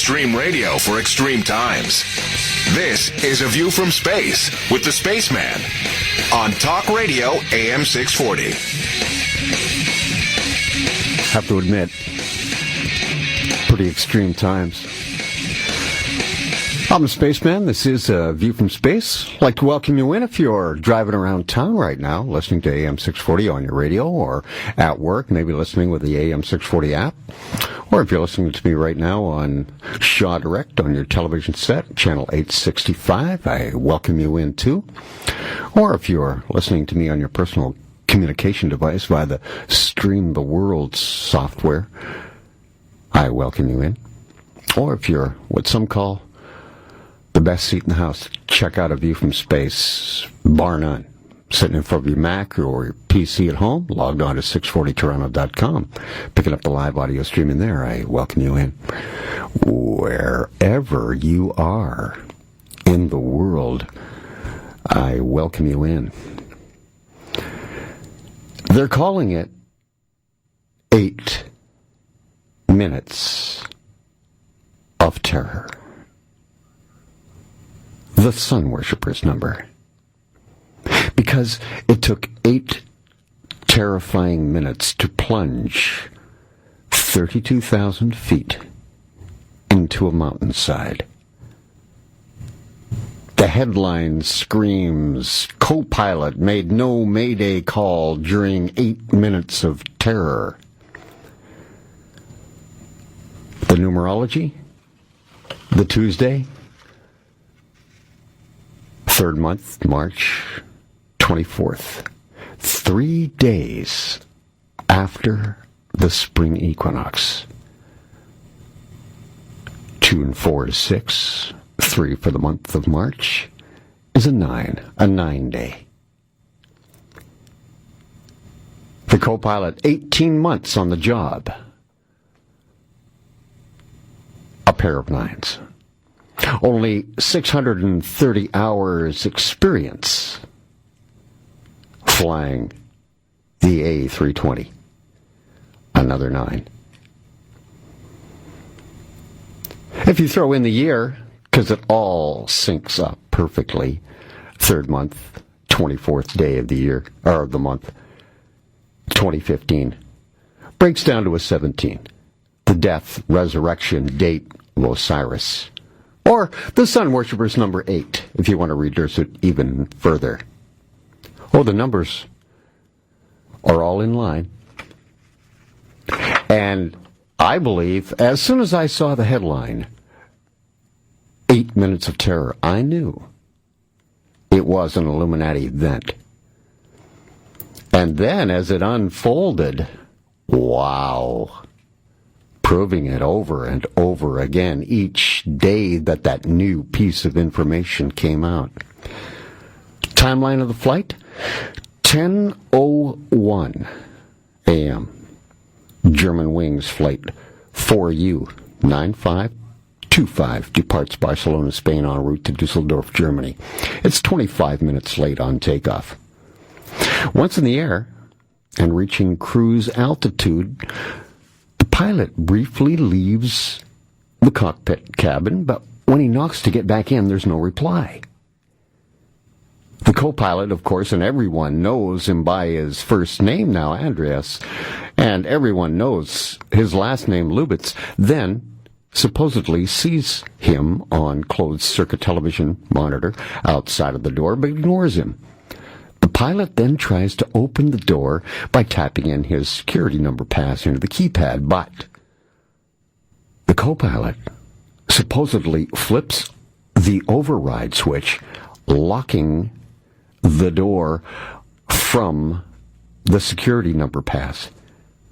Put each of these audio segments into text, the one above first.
extreme radio for extreme times. This is A View from Space with the Spaceman on Talk Radio AM 640. Have to admit, pretty extreme times. I'm the Spaceman. This is A View from Space. I'd like to welcome you in if you're driving around town right now, listening to AM 640 on your radio, or at work, maybe listening with the AM 640 app. Or if you're listening to me right now on Shaw Direct on your television set, channel 865, I welcome you in too. Or if you're listening to me on your personal communication device via the Stream the World software, I welcome you in. Or if you're what some call the best seat in the house, check out A View from Space, bar none. Sitting in front of your Mac or your PC at home, logged on to 640toronto.com, picking up the live audio streaming there. I welcome you in. Wherever you are in the world, I welcome you in. They're calling it 8 minutes of terror. The sun worshippers number. Because it took 8 terrifying minutes to plunge 32,000 feet into a mountainside. The headline screams, co-pilot made no mayday call during 8 minutes of terror. The numerology? The Tuesday? 3rd month, March 24th. 3 days after the spring equinox. 2 and 4 is 6. 3 for the month of March is a 9 day. The co-pilot, 18 months on the job. A pair of 9s. Only 630 hours experience flying the A320. Another 9. If you throw in the year, because it all syncs up perfectly, 3rd month, 24th day of the year, or of the month, 2015, breaks down to a 17. The death, resurrection date of Osiris. Or the sun worshippers number 8, if you want to reduce it even further. Oh, the numbers are all in line. And I believe, as soon as I saw the headline, 8 minutes of terror, I knew it was an Illuminati event. And then as it unfolded, wow, proving it over and over again each day that new piece of information came out. Timeline of the flight, 10:01 a.m. German Wings Flight 4U 9525 departs Barcelona, Spain en route to Dusseldorf, Germany. It's 25 minutes late on takeoff. Once in the air and reaching cruise altitude, the pilot briefly leaves the cockpit cabin, but when he knocks to get back in, there's no reply. The co-pilot, of course, and everyone knows him by his first name now, Andreas, and everyone knows his last name, Lubitz, then supposedly sees him on closed-circuit television monitor outside of the door, but ignores him. The pilot then tries to open the door by tapping in his security number pass into the keypad, but the co-pilot supposedly flips the override switch, locking the door from the security number pass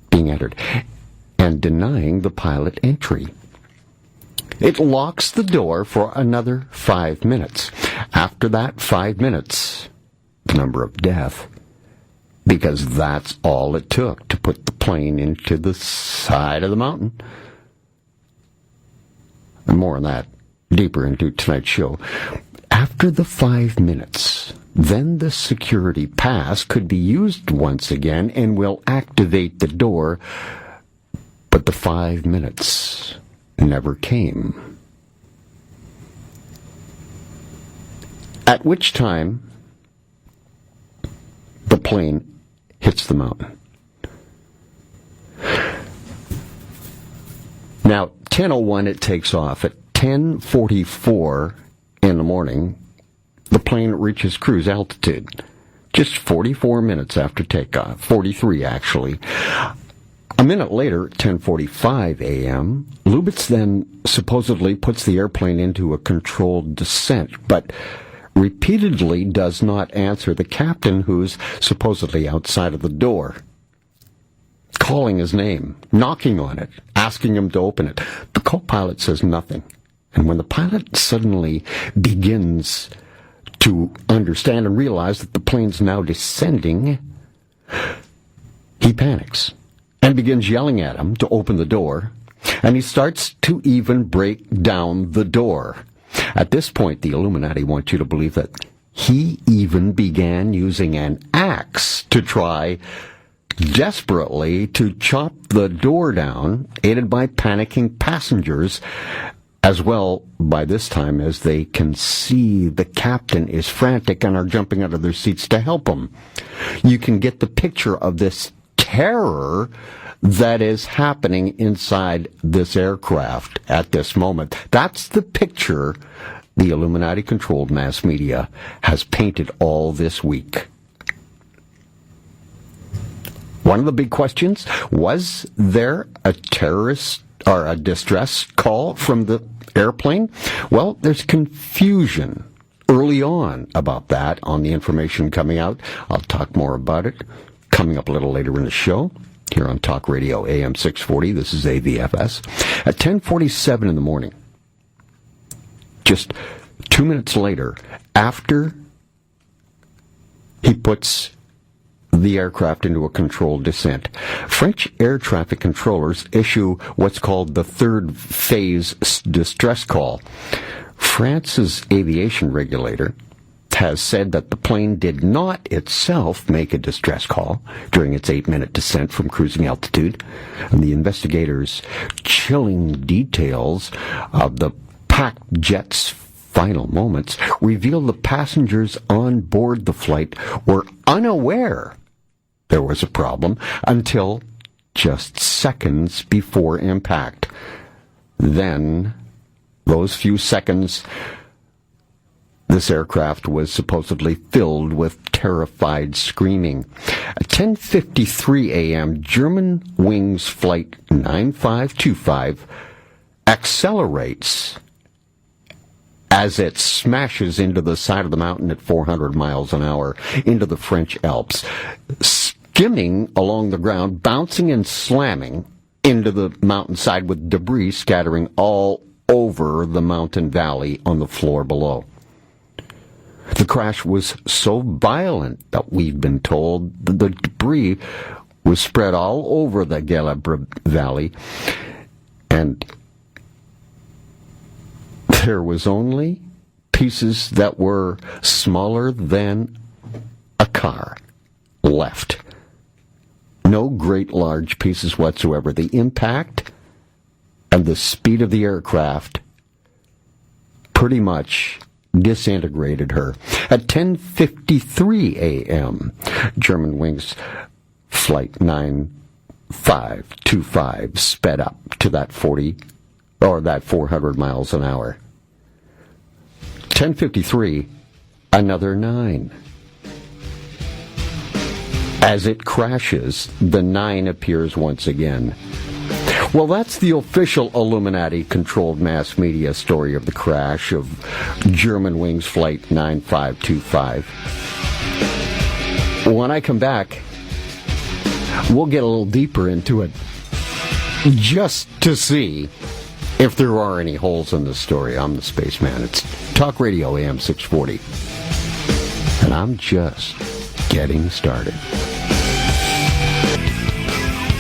being entered and denying the pilot entry. It locks the door for another 5 minutes. After that 5 minutes, the number of death, because that's all it took to put the plane into the side of the mountain. And more on that deeper into tonight's show. After the 5 minutes, then the security pass could be used once again and will activate the door, but the 5 minutes never came. At which time, the plane hits the mountain. Now, 10:01 it takes off. At 10:44 in the morning, the plane reaches cruise altitude. Just 44 minutes after takeoff. 43, actually. A minute later, 10:45 a.m., Lubitz then supposedly puts the airplane into a controlled descent, but repeatedly does not answer the captain, who's supposedly outside of the door, calling his name, knocking on it, asking him to open it. The co-pilot says nothing. And when the pilot suddenly begins to understand and realize that the plane's now descending, he panics and begins yelling at him to open the door, and he starts to even break down the door. At this point, the Illuminati want you to believe that he even began using an axe to try desperately to chop the door down, aided by panicking passengers, as well by this time as they can see the captain is frantic and are jumping out of their seats to help him. You can get the picture of this terror that is happening inside this aircraft at this moment. That's the picture the Illuminati-controlled mass media has painted all this week. One of the big questions, was there a terrorist or a distress call from the airplane? Well, there's confusion early on about that on the information coming out. I'll talk more about it coming up a little later in the show here on Talk Radio AM 640. This is AVFS. At 10:47 in the morning, just 2 minutes later, after he puts the aircraft into a controlled descent, French air traffic controllers issue what's called the third phase distress call. France's aviation regulator has said that the plane did not itself make a distress call during its 8-minute descent from cruising altitude, and the investigators' chilling details of the packed jet's final moments reveal the passengers on board the flight were unaware there was a problem until just seconds before impact. Then, those few seconds, this aircraft was supposedly filled with terrified screaming. At 10:53 a.m., German Wings Flight 9525 accelerates as it smashes into the side of the mountain at 400 miles an hour into the French Alps, skimming along the ground, bouncing and slamming into the mountainside with debris scattering all over the mountain valley on the floor below. The crash was so violent that we've been told that the debris was spread all over the Galabre Valley, and there was only pieces that were smaller than a car left. No great large pieces whatsoever. The impact and the speed of the aircraft pretty much disintegrated her. At 10:53 a.m., German Wings Flight 9525 sped up to that 400 miles an hour. 10:53, another 9. As it crashes, the 9 appears once again. Well, that's the official Illuminati-controlled mass media story of the crash of German Wings Flight 9525. When I come back, we'll get a little deeper into it, just to see if there are any holes in the story. I'm the Spaceman. It's Talk Radio AM 640. And I'm just getting started.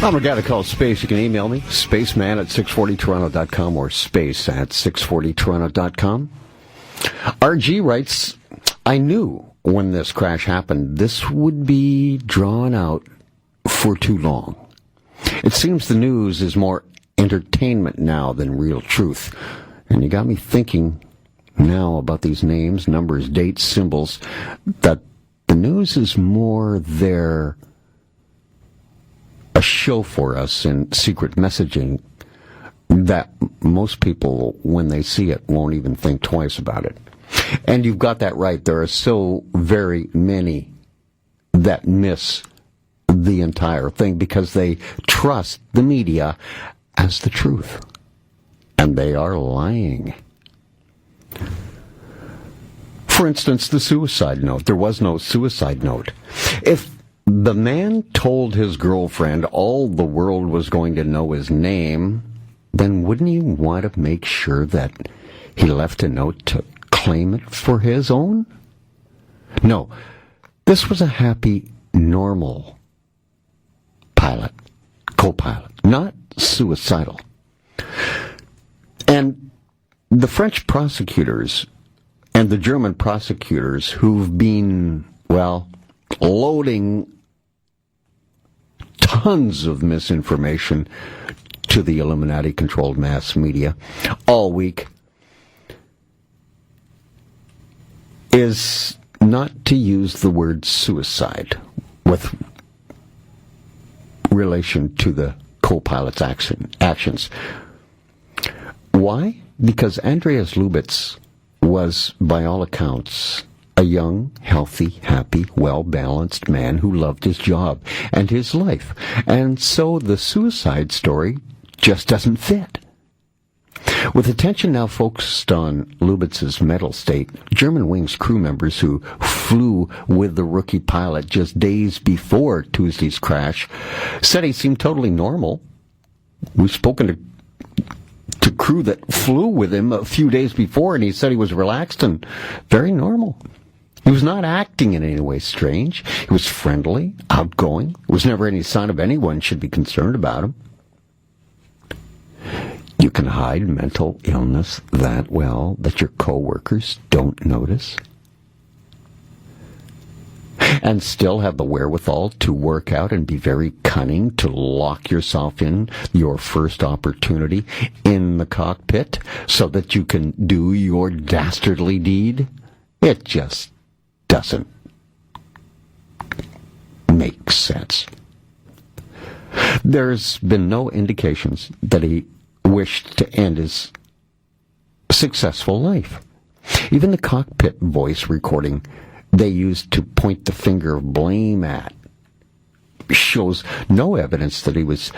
I'm a guy to call Space. You can email me, spaceman at 640toronto.com or space at 640toronto.com. RG writes, I knew when this crash happened, this would be drawn out for too long. It seems the news is more entertainment now than real truth. And you got me thinking now about these names, numbers, dates, symbols, that the news is more a show for us in secret messaging that most people, when they see it, won't even think twice about it. And you've got that right. There are so very many that miss the entire thing because they trust the media as the truth. And they are lying. For instance, the suicide note. There was no suicide note. If the man told his girlfriend all the world was going to know his name, then wouldn't he want to make sure that he left a note to claim it for his own? No, this was a happy, normal pilot, co-pilot, not suicidal. And the French prosecutors and the German prosecutors who've been, loading tons of misinformation to the Illuminati-controlled mass media all week is not to use the word suicide with relation to the co-pilot's actions. Why? Because Andreas Lubitz was, by all accounts, a young, healthy, happy, well-balanced man who loved his job and his life. And so the suicide story just doesn't fit. With attention now focused on Lubitz's mental state, Germanwings crew members who flew with the rookie pilot just days before Tuesday's crash said he seemed totally normal. We've spoken to crew that flew with him a few days before, and he said he was relaxed and very normal. He was not acting in any way strange. He was friendly, outgoing. There was never any sign of anyone should be concerned about him. You can hide mental illness that well that your coworkers don't notice, and still have the wherewithal to work out and be very cunning to lock yourself in your first opportunity in the cockpit so that you can do your dastardly deed? It just doesn't make sense. There's been no indications that he wished to end his successful life. Even the cockpit voice recording they used to point the finger of blame at shows no evidence that he was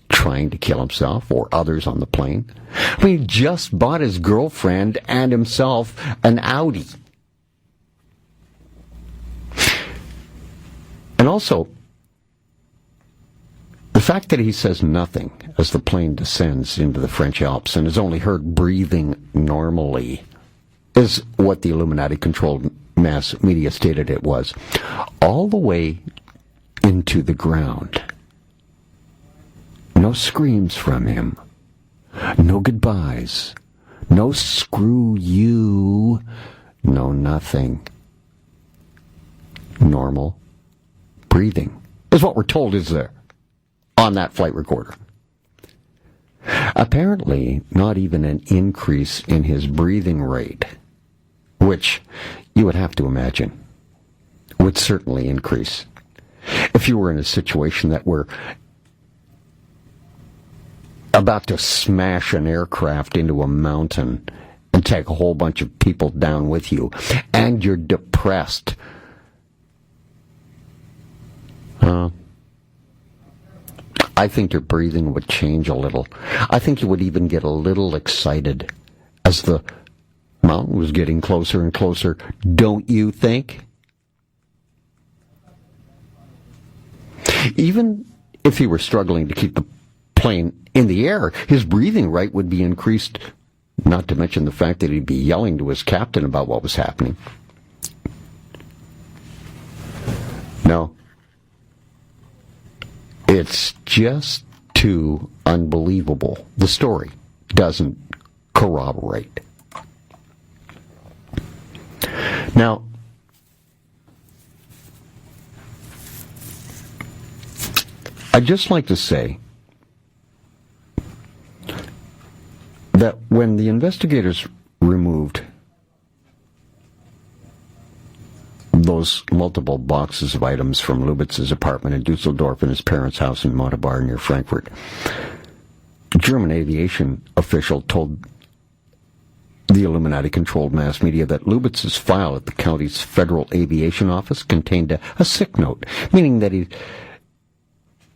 trying to kill himself or others on the plane. I mean, he just bought his girlfriend and himself an Audi. And also, the fact that he says nothing as the plane descends into the French Alps and is only heard breathing normally is what the Illuminati-controlled mass media stated it was, all the way into the ground. No screams from him. No goodbyes. No screw you. No nothing. Normal breathing is what we're told is there on that flight recorder. Apparently, not even an increase in his breathing rate, which you would have to imagine would certainly increase if you were in a situation that were about to smash an aircraft into a mountain and take a whole bunch of people down with you, and you're depressed. I think your breathing would change a little. I think you would even get a little excited as the mountain was getting closer and closer. Don't you think? Even if he were struggling to keep the plane in the air, his breathing rate would be increased, not to mention the fact that he'd be yelling to his captain about what was happening. No. It's just too unbelievable. The story doesn't corroborate. Now, I'd just like to say When the investigators removed those multiple boxes of items from Lubitz's apartment in Dusseldorf and his parents' house in Montabaur near Frankfurt, a German aviation official told the Illuminati-controlled mass media that Lubitz's file at the county's Federal Aviation Office contained a sick note, meaning that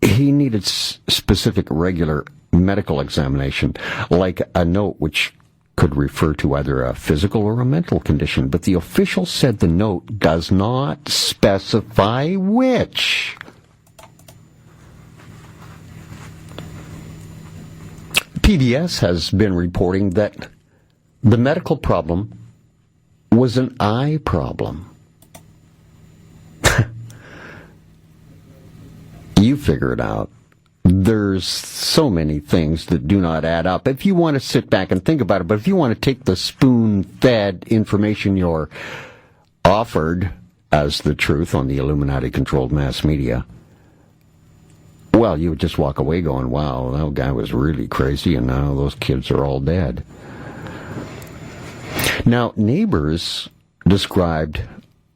he needed specific regular medical examination, like a note which could refer to either a physical or a mental condition. But the official said the note does not specify which. PBS has been reporting that the medical problem was an eye problem. You figure it out. There's so many things that do not add up. If you want to sit back and think about it, but if you want to take the spoon-fed information you're offered as the truth on the Illuminati-controlled mass media, well, you would just walk away going, wow, that guy was really crazy, and now those kids are all dead. Now, neighbors described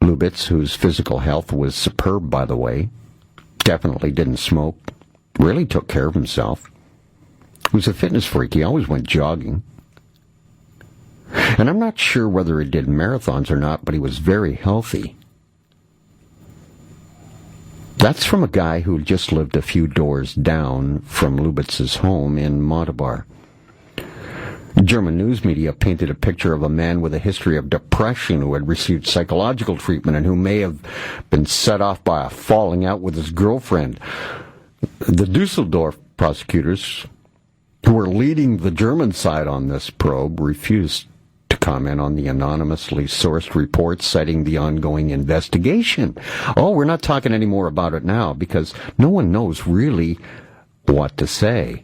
Lubitz, whose physical health was superb, by the way, definitely didn't smoke, really took care of himself. He was a fitness freak. He always went jogging. And I'm not sure whether he did marathons or not, but he was very healthy. That's from a guy who just lived a few doors down from Lubitz's home in Montabaur. German news media painted a picture of a man with a history of depression who had received psychological treatment and who may have been set off by a falling out with his girlfriend. The Dusseldorf prosecutors, who were leading the German side on this probe, refused to comment on the anonymously sourced reports citing the ongoing investigation. Oh, we're not talking any more about it now because no one knows really what to say.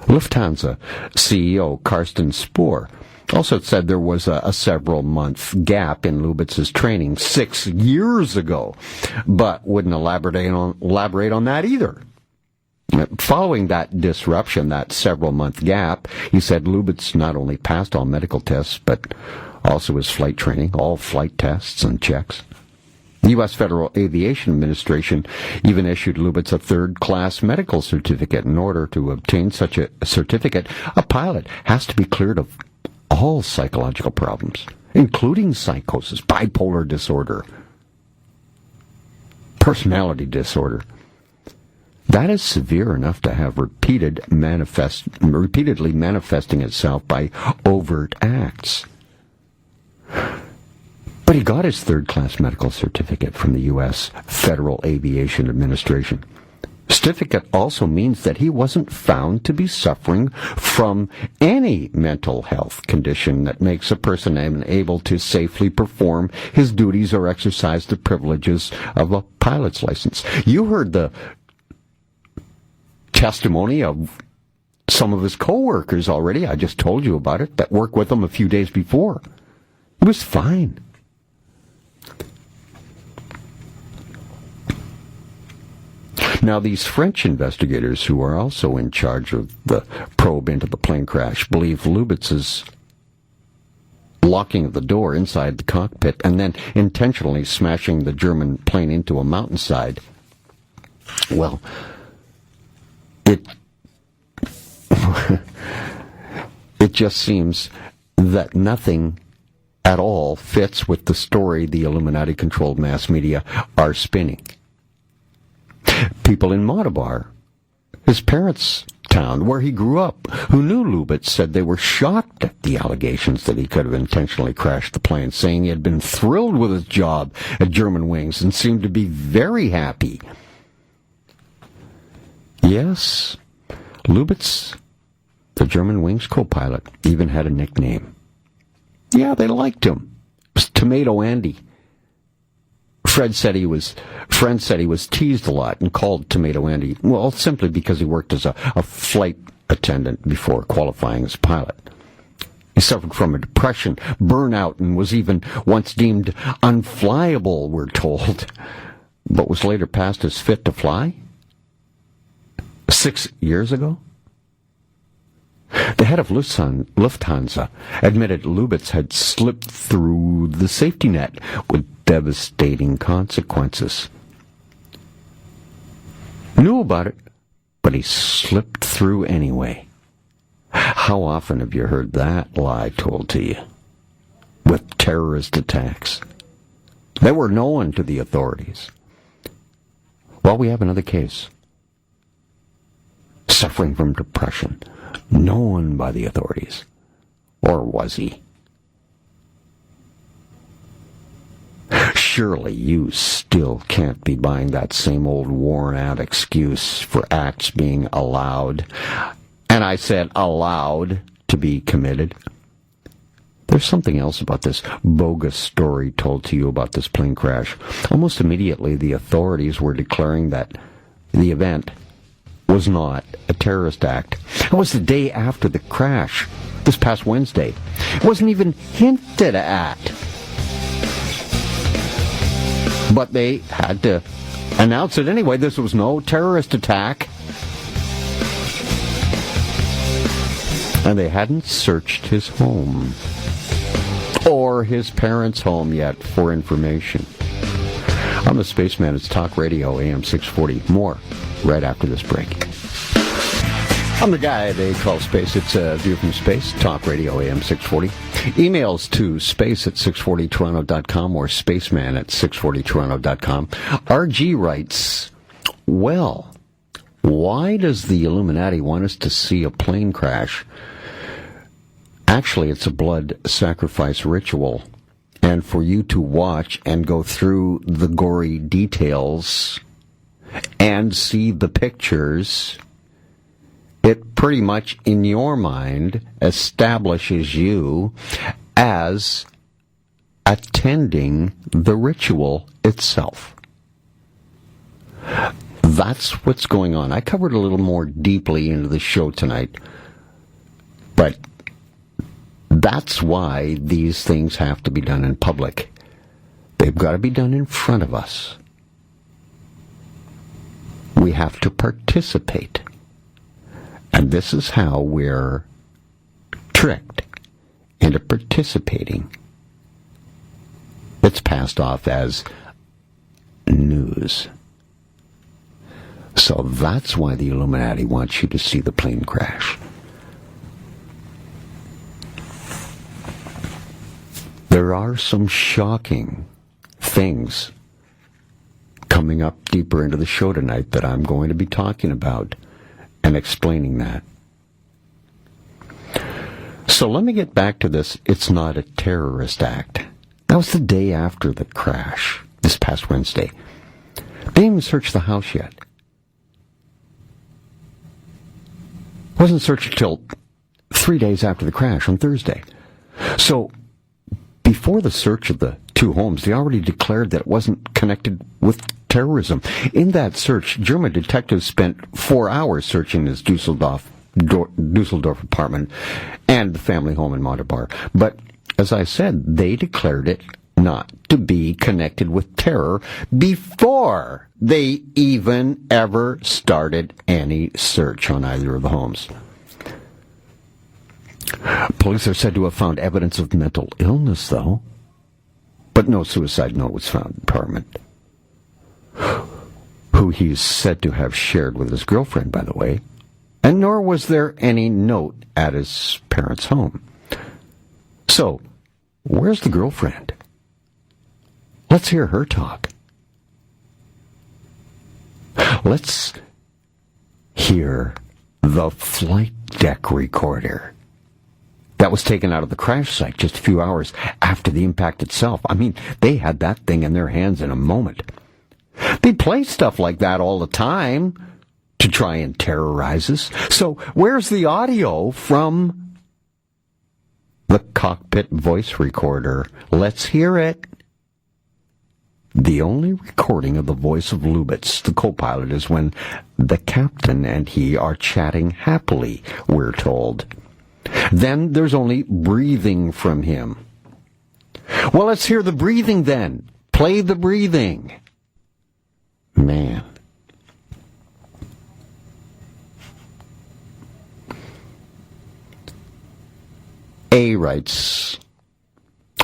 Lufthansa CEO Carsten Spohr also said there was a several-month gap in Lubitz's training 6 years ago, but wouldn't elaborate on that either. Following that disruption, that several-month gap, he said Lubitz not only passed all medical tests, but also his flight training, all flight tests and checks. The U.S. Federal Aviation Administration even issued Lubitz a third-class medical certificate. In order to obtain such a certificate, a pilot has to be cleared of all psychological problems, including psychosis, bipolar disorder, personality disorder. That is severe enough to have repeatedly manifesting itself by overt acts. But he got his third-class medical certificate from the U.S. Federal Aviation Administration. Certificate also means that he wasn't found to be suffering from any mental health condition that makes a person unable to safely perform his duties or exercise the privileges of a pilot's license. You heard the testimony of some of his co-workers already. I just told you about it, that worked with him a few days before. He was fine. Now, these French investigators, who are also in charge of the probe into the plane crash, believe Lubitz's locking of the door inside the cockpit and then intentionally smashing the German plane into a mountainside, well, it just seems that nothing at all fits with the story the Illuminati-controlled mass media are spinning. People in Montabaur, his parents' town, where he grew up, who knew Lubitz, said they were shocked at the allegations that he could have intentionally crashed the plane, saying he had been thrilled with his job at German Wings and seemed to be very happy. Yes, Lubitz, the German Wings co-pilot, even had a nickname. Yeah, they liked him. It was Tomato Andy. Friends said he was teased a lot and called Tomato Andy, well, simply because he worked as a flight attendant before qualifying as a pilot. He suffered from a depression, burnout, and was even once deemed unflyable, we're told, but was later passed as fit to fly 6 years ago. The head of Lufthansa admitted Lubitz had slipped through the safety net with devastating consequences. Knew about it, but he slipped through anyway. How often have you heard that lie told to you? With terrorist attacks. They were known to the authorities. Well, we have another case. Suffering from depression. Known by the authorities. Or was he? Surely you still can't be buying that same old worn-out excuse for acts being allowed. And I said allowed to be committed. There's something else about this bogus story told to you about this plane crash. Almost immediately, the authorities were declaring that the event was not a terrorist act. It was the day after the crash, this past Wednesday. It wasn't even hinted at. But they had to announce it anyway. This was no terrorist attack. And they hadn't searched his home or his parents' home yet for information. I'm the Spaceman. It's Talk Radio, AM 640. More right after this break. I'm the guy they call Space. It's a view from space. Talk Radio, AM 640. Emails to space@640toronto.com or spaceman@640toronto.com. RG writes, well, why does the Illuminati want us to see a plane crash? Actually, it's a blood sacrifice ritual. And for you to watch and go through the gory details and see the pictures, it pretty much, in your mind, establishes you as attending the ritual itself. That's what's going on. I covered a little more deeply into the show tonight, but that's why these things have to be done in public. They've got to be done in front of us. We have to participate. And this is how we're tricked into participating. It's passed off as news. So that's why the Illuminati wants you to see the plane crash. There are some shocking things coming up deeper into the show tonight that I'm going to be talking about and explaining that. So let me get back to this. It's not a terrorist act. That was the day after the crash, this past Wednesday. They didn't even search the house yet. Wasn't searched until 3 days after the crash on Thursday. So before the search of the two homes, they already declared that it wasn't connected with terrorism. In that search, German detectives spent 4 hours searching his Dusseldorf apartment and the family home in Montebar. But, as I said, they declared it not to be connected with terror before they even ever started any search on either of the homes. Police are said to have found evidence of mental illness, though. But no suicide note was found in the apartment. Who he's said to have shared with his girlfriend, by the way. And nor was there any note at his parents' home. So, where's the girlfriend? Let's hear her talk. Let's hear the flight deck recorder that was taken out of the crash site just a few hours after the impact itself. I mean, they had that thing in their hands in a moment. They play stuff like that all the time to try and terrorize us. So where's the audio from the cockpit voice recorder? Let's hear it. The only recording of the voice of Lubitz, the co-pilot, is when the captain and he are chatting happily, we're told. Then there's only breathing from him. Well, let's hear the breathing then. Play the breathing. Man. A writes,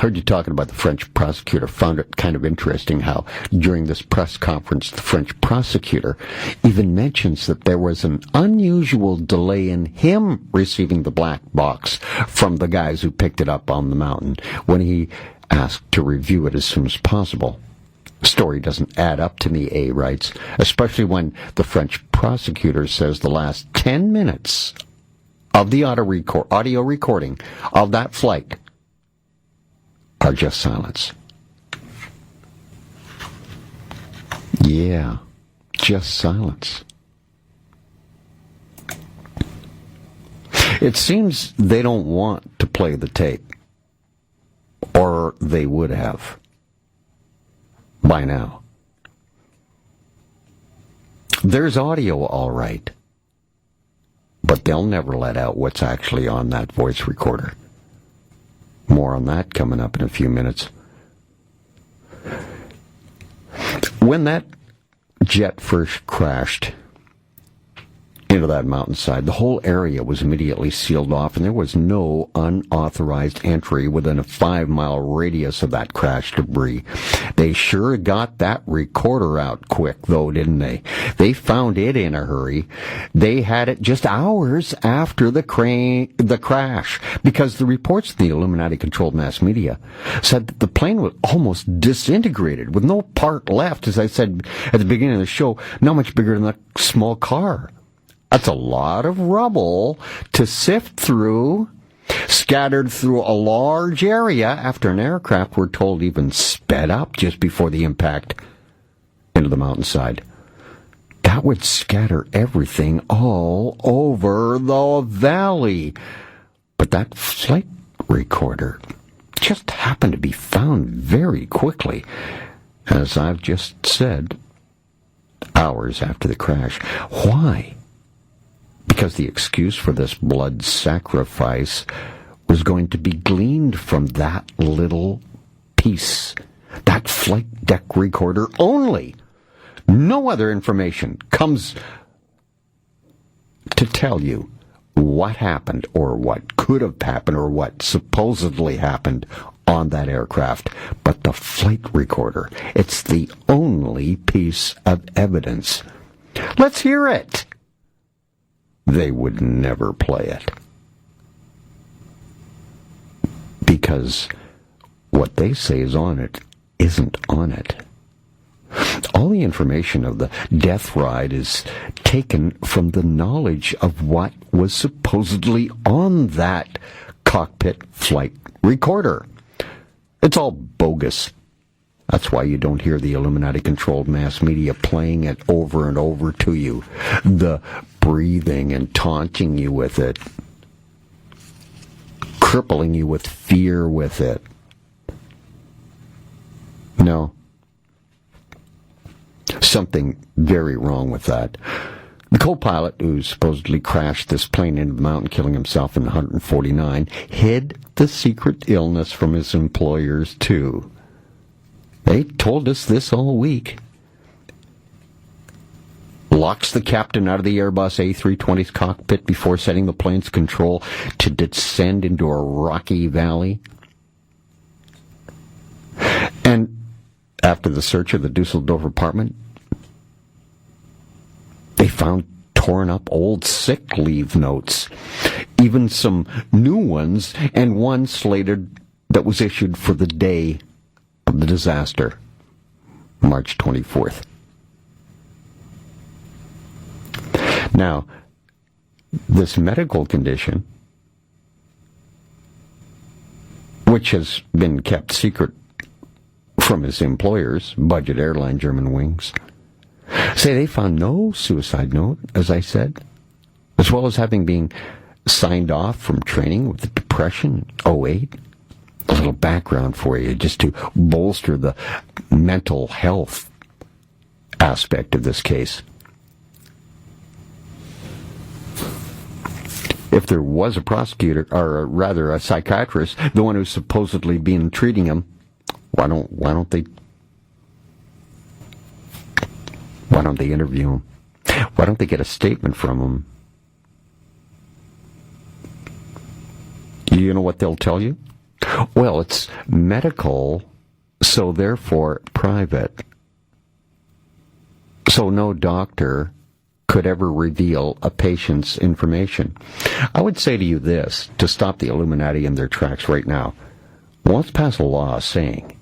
heard you talking about the French prosecutor. Found it kind of interesting how during this press conference the French prosecutor even mentions that there was an unusual delay in him receiving the black box from the guys who picked it up on the mountain when he asked to review it as soon as possible. The story doesn't add up to me, A writes, especially when the French prosecutor says the last 10 minutes of the audio recording of that flight are just silence. Yeah, just silence. It seems they don't want to play the tape, or they would have by now. There's audio, all right, but they'll never let out what's actually on that voice recorder. More on that coming up in a few minutes. When that jet first crashed into that mountainside, the whole area was immediately sealed off, and there was no unauthorized entry within a 5-mile radius of that crash debris. They sure got that recorder out quick, though, didn't they? They found it in a hurry. They had it just hours after the crash, because the reports in the Illuminati-controlled mass media said that the plane was almost disintegrated, with no part left, as I said at the beginning of the show, not much bigger than a small car. That's a lot of rubble to sift through, scattered through a large area after an aircraft, we're told, even sped up just before the impact into the mountainside. That would scatter everything all over the valley. But that flight recorder just happened to be found very quickly, as I've just said, hours after the crash. Why? Because the excuse for this blood sacrifice was going to be gleaned from that little piece, that flight deck recorder only. No other information comes to tell you what happened or what could have happened or what supposedly happened on that aircraft, but the flight recorder. It's the only piece of evidence. Let's hear it. They would never play it. Because what they say is on it isn't on it. All the information of the death ride is taken from the knowledge of what was supposedly on that cockpit flight recorder. It's all bogus. That's why you don't hear the Illuminati-controlled mass media playing it over and over to you. The breathing and taunting you with it. Crippling you with fear with it. No. Something very wrong with that. The co-pilot who supposedly crashed this plane into the mountain, killing himself in 149, hid the secret illness from his employers, too. They told us this all week. Locks the captain out of the Airbus A320's cockpit before setting the plane's control to descend into a rocky valley. And after the search of the Dusseldorf apartment, they found torn up old sick leave notes, even some new ones, and one slated that was issued for the day of the disaster, March 24th. Now, this medical condition, which has been kept secret from his employers, budget airline Germanwings, say they found no suicide note, as I said, as well as having been signed off from training with the Depression '08. A little background for you, just to bolster the mental health aspect of this case. If there was a prosecutor, or rather a psychiatrist, the one who's supposedly been treating him, why don't they interview him? Why don't they get a statement from him? You know what they'll tell you? Well, it's medical, so therefore private. So no doctor could ever reveal a patient's information. I would say to you this, to stop the Illuminati in their tracks right now. Well, let's pass a law saying,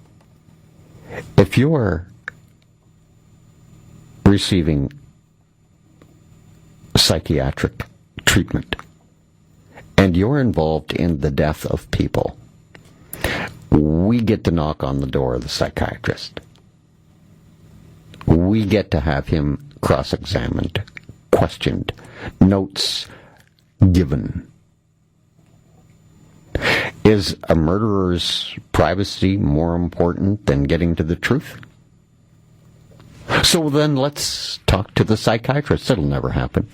if you're receiving psychiatric treatment and you're involved in the death of people, we get to knock on the door of the psychiatrist. We get to have him cross-examined, questioned, notes given. Is a murderer's privacy more important than getting to the truth? So then let's talk to the psychiatrist. It'll never happen.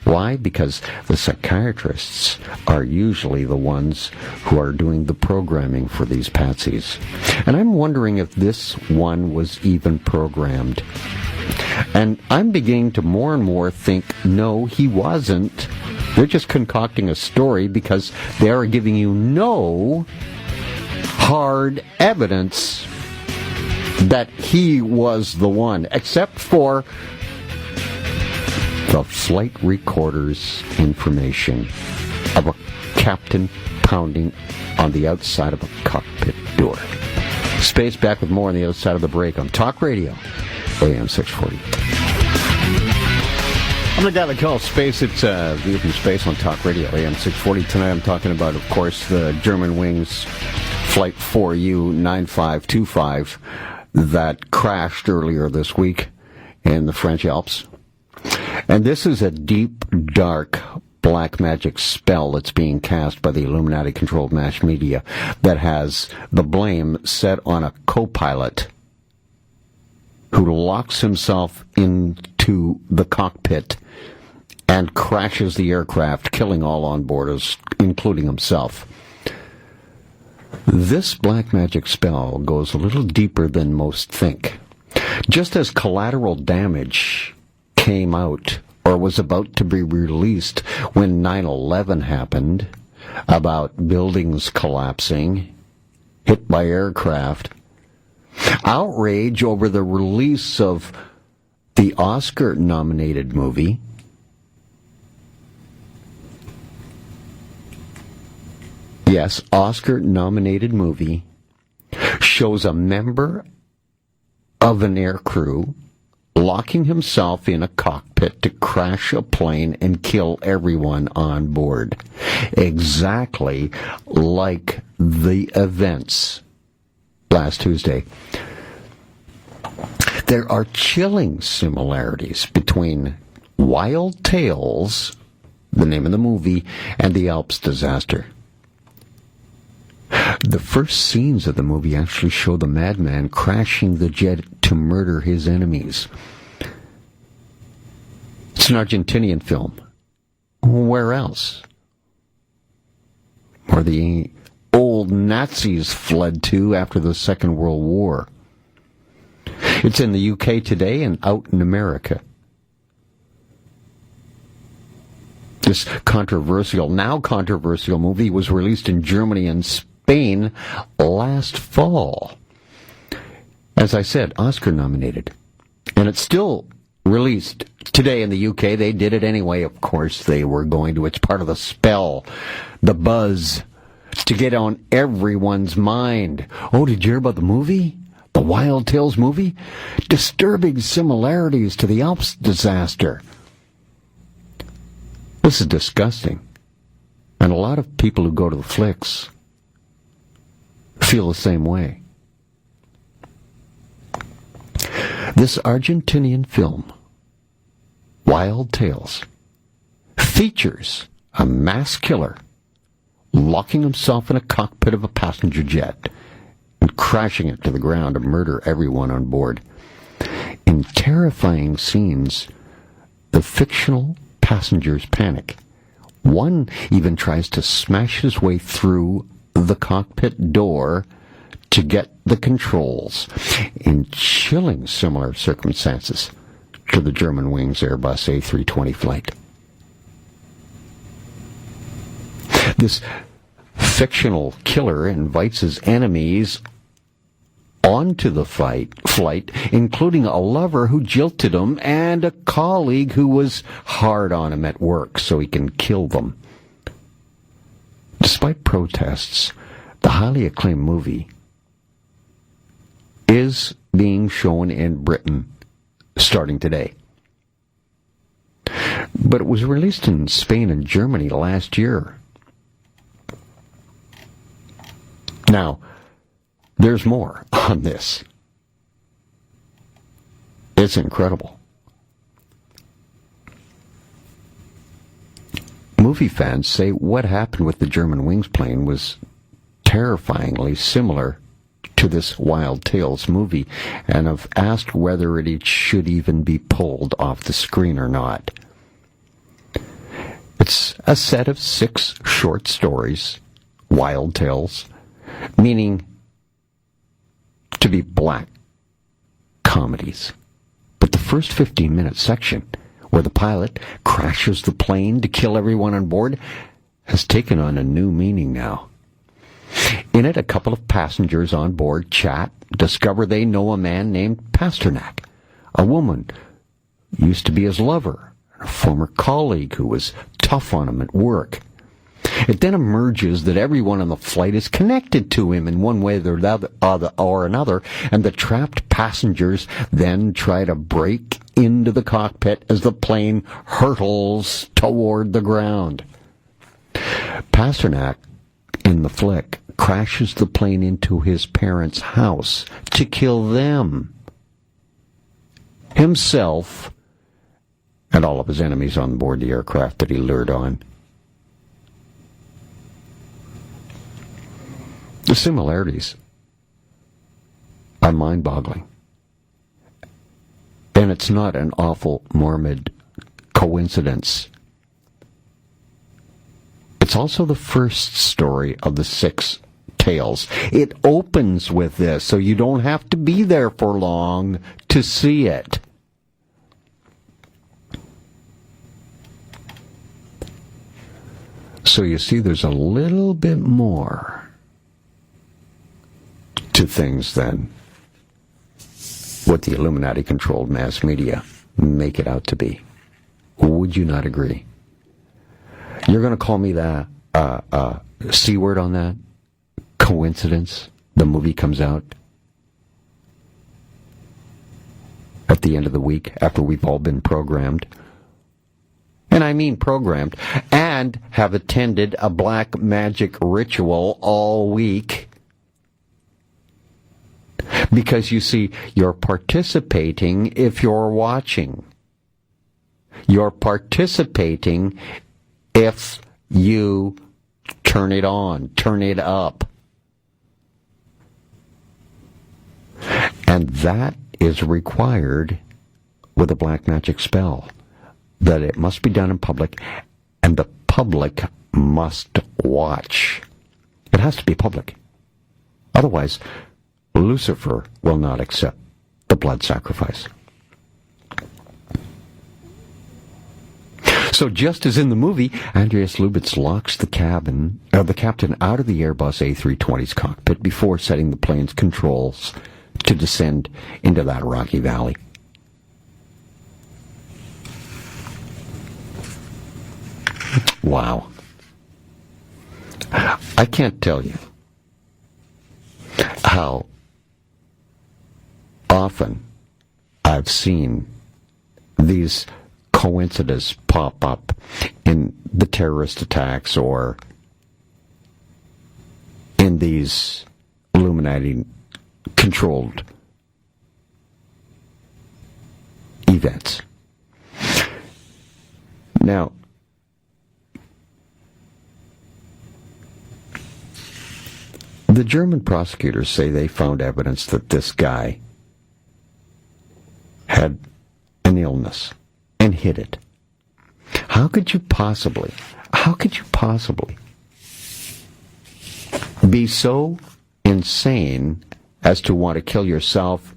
Why? Because the psychiatrists are usually the ones who are doing the programming for these patsies. And I'm wondering if this one was even programmed. And I'm beginning to more and more think, no, he wasn't. They're just concocting a story because they are giving you no hard evidence that he was the one, except for the flight recorder's information of a captain pounding on the outside of a cockpit door. Space back with more on the other side of the break on Talk Radio, AM 640. I'm the guy that calls Space. It's View from Space on Talk Radio, AM 640. Tonight I'm talking about, of course, the German Wings Flight 4U 9525 that crashed earlier this week in the French Alps. And this is a deep, dark, black magic spell that's being cast by the Illuminati-controlled mass media that has the blame set on a co-pilot who locks himself into the cockpit and crashes the aircraft, killing all on board, including himself. This black magic spell goes a little deeper than most think. Just as collateral damage came out or was about to be released when 9/11 happened, about buildings collapsing, hit by aircraft, outrage over the release of the Oscar-nominated movie, yes, Oscar-nominated movie, shows a member of an aircrew locking himself in a cockpit to crash a plane and kill everyone on board. Exactly like the events last Tuesday. There are chilling similarities between Wild Tales, the name of the movie, and the Alps disaster. The first scenes of the movie actually show the madman crashing the jet to murder his enemies. It's an Argentinian film. Where else? Where the old Nazis fled to after the Second World War. It's in the UK today and out in America. This now controversial movie was released in Germany and Spain last fall. As I said, Oscar nominated. And it's still released today in the UK. They did it anyway, of course they were going to. It's part of the spell, the buzz, to get on everyone's mind. Oh, did you hear about the movie? The Wild Tales movie? Disturbing similarities to the Alps disaster. This is disgusting. And a lot of people who go to the flicks feel the same way. This Argentinian film, Wild Tales, features a mass killer locking himself in a cockpit of a passenger jet and crashing it to the ground to murder everyone on board. In terrifying scenes, the fictional passengers panic. One even tries to smash his way through the cockpit door to get the controls, in chilling similar circumstances to the German Wings Airbus A320 flight. This fictional killer invites his enemies onto the flight, including a lover who jilted him and a colleague who was hard on him at work so he can kill them. Despite protests, the highly acclaimed movie is being shown in Britain starting today. But it was released in Spain and Germany last year. Now, there's more on this. It's incredible. Movie fans say what happened with the German Wings plane was terrifyingly similar to this Wild Tales movie, and have asked whether it should even be pulled off the screen or not. It's a set of 6 short stories, Wild Tales, meaning to be black comedies. But the first 15-minute section, where the pilot crashes the plane to kill everyone on board, has taken on a new meaning now. In it, a couple of passengers on board chat, discover they know a man named Pasternak, a woman used to be his lover, a former colleague who was tough on him at work. It then emerges that everyone on the flight is connected to him in one way or another, and the trapped passengers then try to break into the cockpit as the plane hurtles toward the ground. Pasternak, in the flick, crashes the plane into his parents' house to kill them, himself, and all of his enemies on board the aircraft that he lured on. The similarities are mind-boggling. And it's not an awful, morbid coincidence. It's also the first story of the 6 tales. It opens with this, so you don't have to be there for long to see it. So you see, there's a little bit more to things than what the Illuminati-controlled mass media make it out to be. Would you not agree? You're going to call me the C word on that? Coincidence? The movie comes out at the end of the week after we've all been programmed. And I mean programmed, and have attended a black magic ritual all week. Because you see, you're participating if you're watching. You're participating if you turn it on, turn it up. And that is required with a black magic spell. That it must be done in public, and the public must watch. It has to be public. Otherwise, Lucifer will not accept the blood sacrifice. So just as in the movie, Andreas Lubitz locks the captain out of the Airbus A320's cockpit before setting the plane's controls to descend into that rocky valley. Wow. I can't tell you how often I've seen these coincidences pop up in the terrorist attacks or in these Illuminati-controlled events. Now, the German prosecutors say they found evidence that this guy had an illness and hid it. How could you possibly be so insane as to want to kill yourself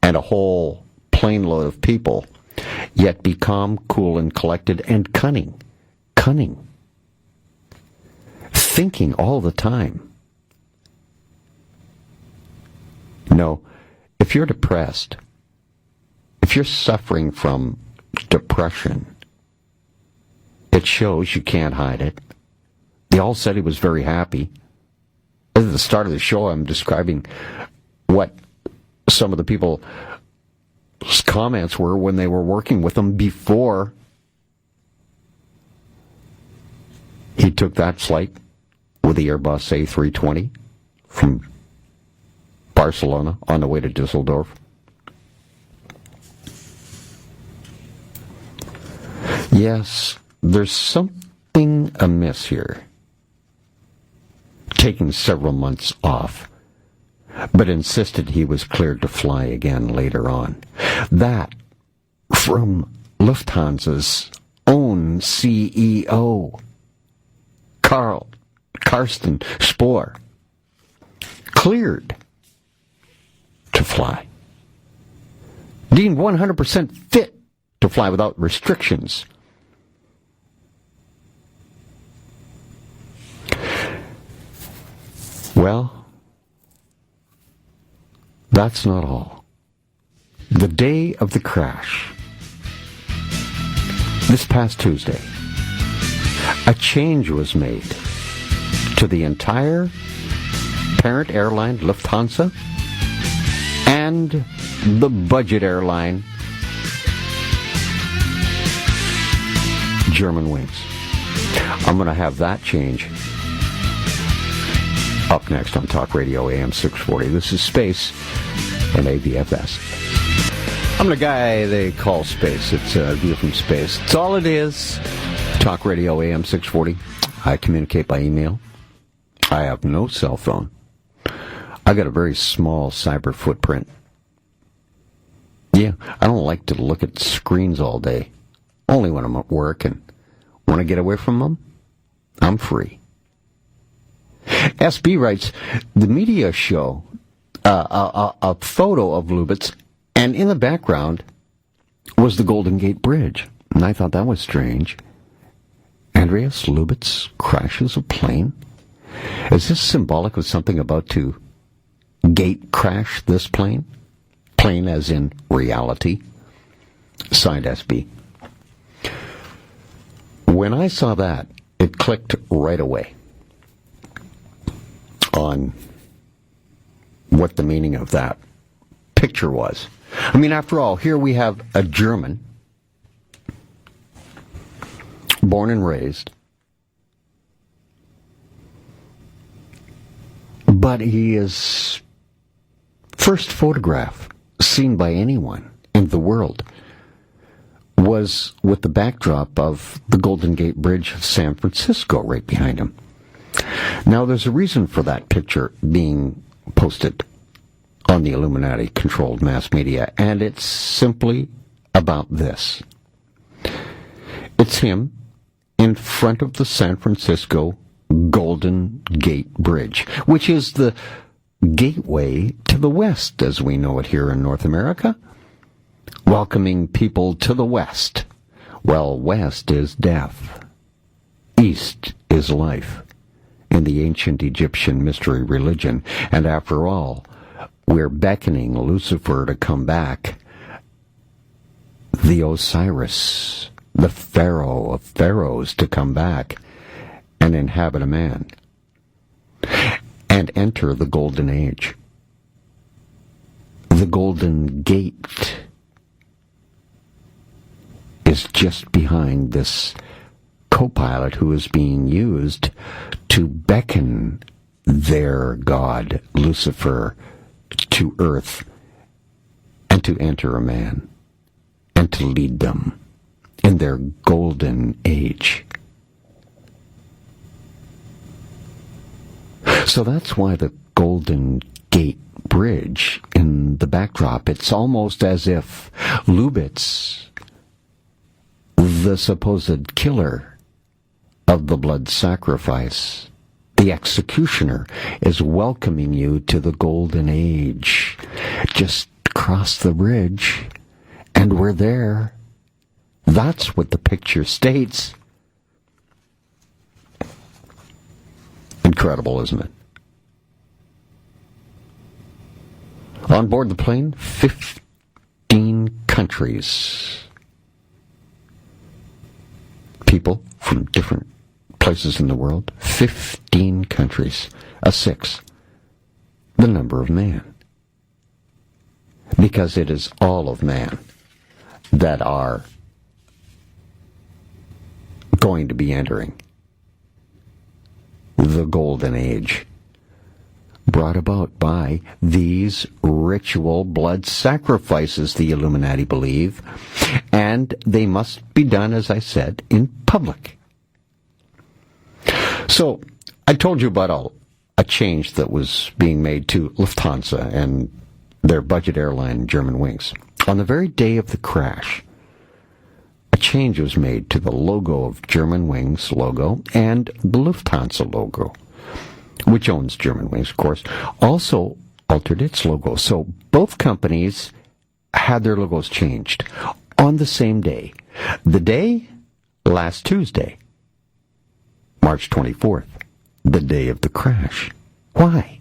and a whole plane load of people, yet be calm, cool, and collected, and cunning? thinking all the time. No, if you're depressed, if you're suffering from depression, it shows, you can't hide it. They all said he was very happy. At the start of the show, I'm describing what some of the people's comments were when they were working with him before he took that flight with the Airbus A320 from Barcelona on the way to Dusseldorf. Yes, there's something amiss here. Taking several months off, but insisted he was cleared to fly again later on. That from Lufthansa's own CEO, Carsten Spohr, cleared to fly. Deemed 100% fit to fly without restrictions. Well, that's not all. The day of the crash, this past Tuesday, a change was made to the entire parent airline, Lufthansa, and the budget airline, Germanwings. I'm going to have that change up next on Talk Radio AM 640. This is Space and AVFS. I'm the guy they call Space. It's a view from space. It's all it is. Talk Radio AM 640. I communicate by email. I have no cell phone. I got a very small cyber footprint. Yeah, I don't like to look at screens all day. Only when I'm at work, and when I get away from them, I'm free. SB writes, the media show a photo of Lubitz, and in the background was the Golden Gate Bridge. And I thought that was strange. Andreas Lubitz crashes a plane? Is this symbolic of something about to gate crash this plane? Plane as in reality? Signed SB. When I saw that, it clicked right away on what the meaning of that picture was. I mean, after all, here we have a German, born and raised, but he is first photograph seen by anyone in the world was with the backdrop of the Golden Gate Bridge of San Francisco right behind him. Now, there's a reason for that picture being posted on the Illuminati-controlled mass media, and it's simply about this. It's him in front of the San Francisco Golden Gate Bridge, which is the gateway to the West, as we know it here in North America, welcoming people to the West. Well, West is death. East is life in the ancient Egyptian mystery religion. And after all, we're beckoning Lucifer to come back, the Osiris, the Pharaoh of pharaohs, to come back and inhabit a man and enter the Golden Age. The Golden Gate is just behind this co-pilot who is being used to beckon their god, Lucifer, to earth and to enter a man and to lead them in their golden age. So that's why the Golden Gate Bridge in the backdrop, it's almost as if Lubitz, the supposed killer of the blood sacrifice, the executioner, is welcoming you to the Golden Age. Just cross the bridge, and we're there. That's what the picture states. Incredible, isn't it? On board the plane, 15 countries. People from different places in the world. 15 countries. A sixth. The number of man. Because it is all of man that are going to be entering the golden age, brought about by these ritual blood sacrifices, the Illuminati believe, and they must be done, as I said, in public. So, I told you about a change that was being made to Lufthansa and their budget airline, Germanwings. On the very day of the crash, a change was made to the logo of Germanwings logo and the Lufthansa logo, which owns Germanwings, of course, also altered its logo. So both companies had their logos changed on the same day. The day, last Tuesday, March 24th, the day of the crash. Why?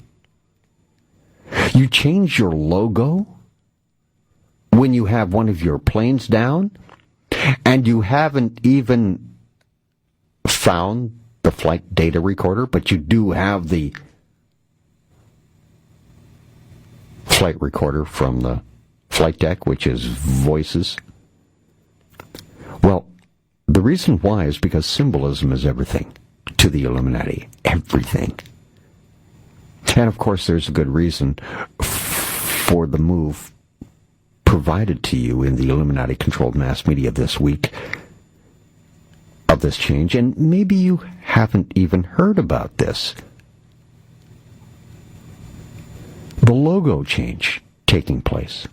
You change your logo when you have one of your planes down, and you haven't even found the flight data recorder, but you do have the flight recorder from the flight deck, which is voices. Well, the reason why is because symbolism is everything to the Illuminati. Everything. And of course, there's a good reason for the move provided to you in the Illuminati-controlled mass media this week of this change, and maybe you haven't even heard about this. The logo change taking place.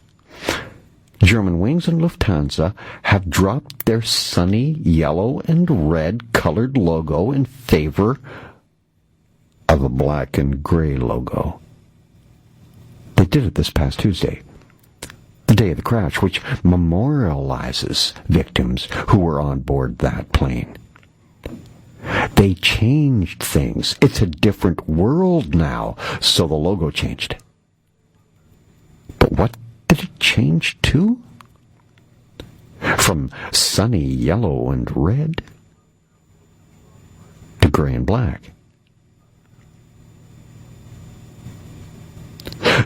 Germanwings and Lufthansa have dropped their sunny yellow and red colored logo in favor of a black and gray logo. They did it this past Tuesday, the day of the crash, which memorializes victims who were on board that plane. They changed things. It's a different world now, so the logo changed. But what did it change to? From sunny yellow and red to gray and black.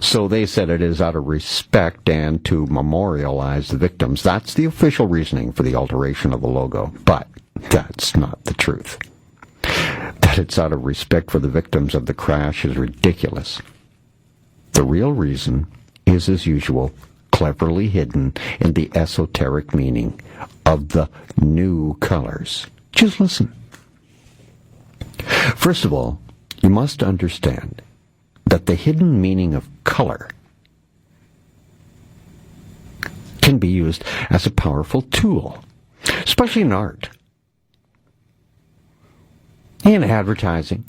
So they said it is out of respect and to memorialize the victims. That's the official reasoning for the alteration of the logo. But that's not the truth. That it's out of respect for the victims of the crash is ridiculous. The real reason is, as usual, cleverly hidden in the esoteric meaning of the new colors. Just listen. First of all, you must understand that the hidden meaning of color can be used as a powerful tool, especially in art, in advertising.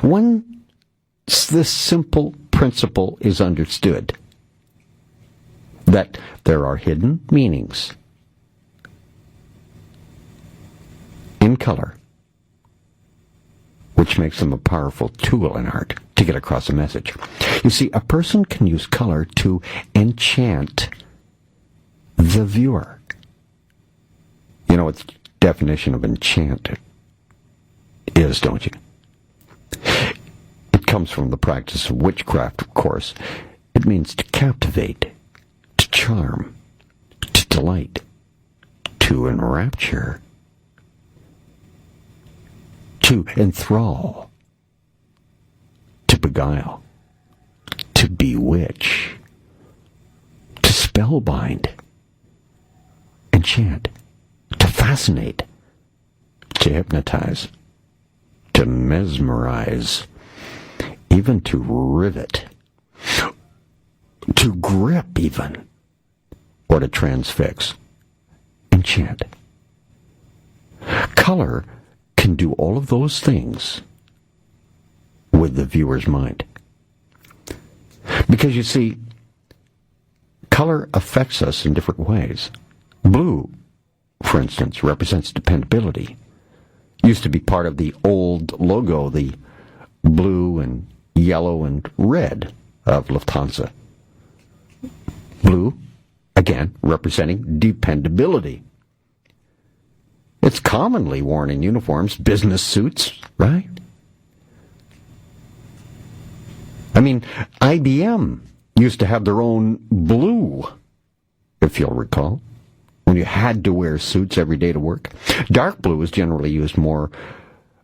Once this simple principle is understood, that there are hidden meanings in color, which makes them a powerful tool in art to get across a message. You see, a person can use color to enchant the viewer. You know what the definition of enchant is, don't you? It comes from the practice of witchcraft, of course. It means to captivate, to charm, to delight, to enrapture, to enthrall, to beguile, to bewitch, to spellbind, enchant, to fascinate, to hypnotize, to mesmerize, even to rivet, to grip even, or to transfix, enchant. Color can do all of those things with the viewer's mind. Because you see, color affects us in different ways. Blue, for instance, represents dependability. Used to be part of the old logo, the blue and yellow and red of Lufthansa. Blue, again, representing dependability. It's commonly worn in uniforms, business suits, right? I mean, IBM used to have their own blue, if you'll recall, when you had to wear suits every day to work. Dark blue is generally used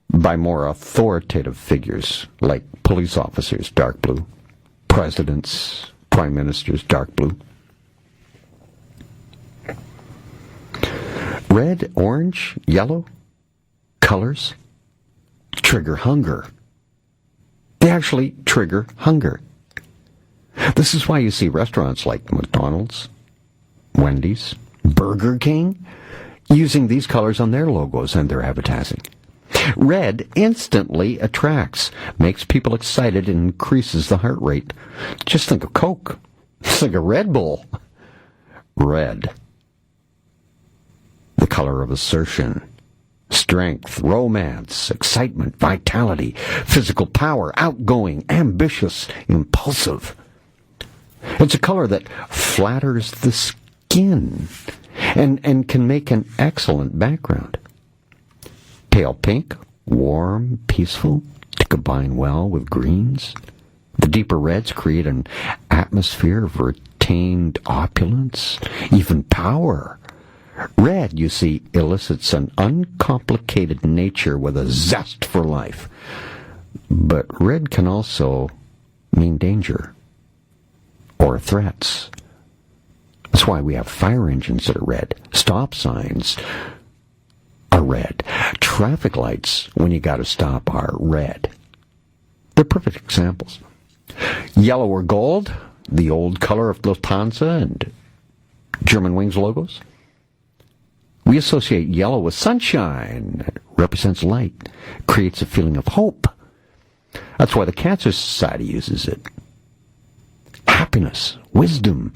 by more authoritative figures, like police officers, dark blue, presidents, prime ministers, dark blue. Red, orange, yellow colors trigger hunger. They actually trigger hunger. This is why you see restaurants like McDonald's, Wendy's, Burger King using these colors on their logos and their advertising. Red instantly attracts, makes people excited, and increases the heart rate. Just think of Coke. Just think of Red Bull. Red. The color of assertion, strength, romance, excitement, vitality, physical power, outgoing, ambitious, impulsive. It's a color that flatters the skin and can make an excellent background. Pale pink, warm, peaceful, to combine well with greens. The deeper reds create an atmosphere of retained opulence, even power. Red, you see, elicits an uncomplicated nature with a zest for life. But red can also mean danger or threats. That's why we have fire engines that are red. Stop signs are red. Traffic lights, when you gotta stop, are red. They're perfect examples. Yellow or gold, the old color of Lufthansa and Germanwings logos. We associate yellow with sunshine. It represents light, creates a feeling of hope. That's why the Cancer Society uses it. Happiness, wisdom,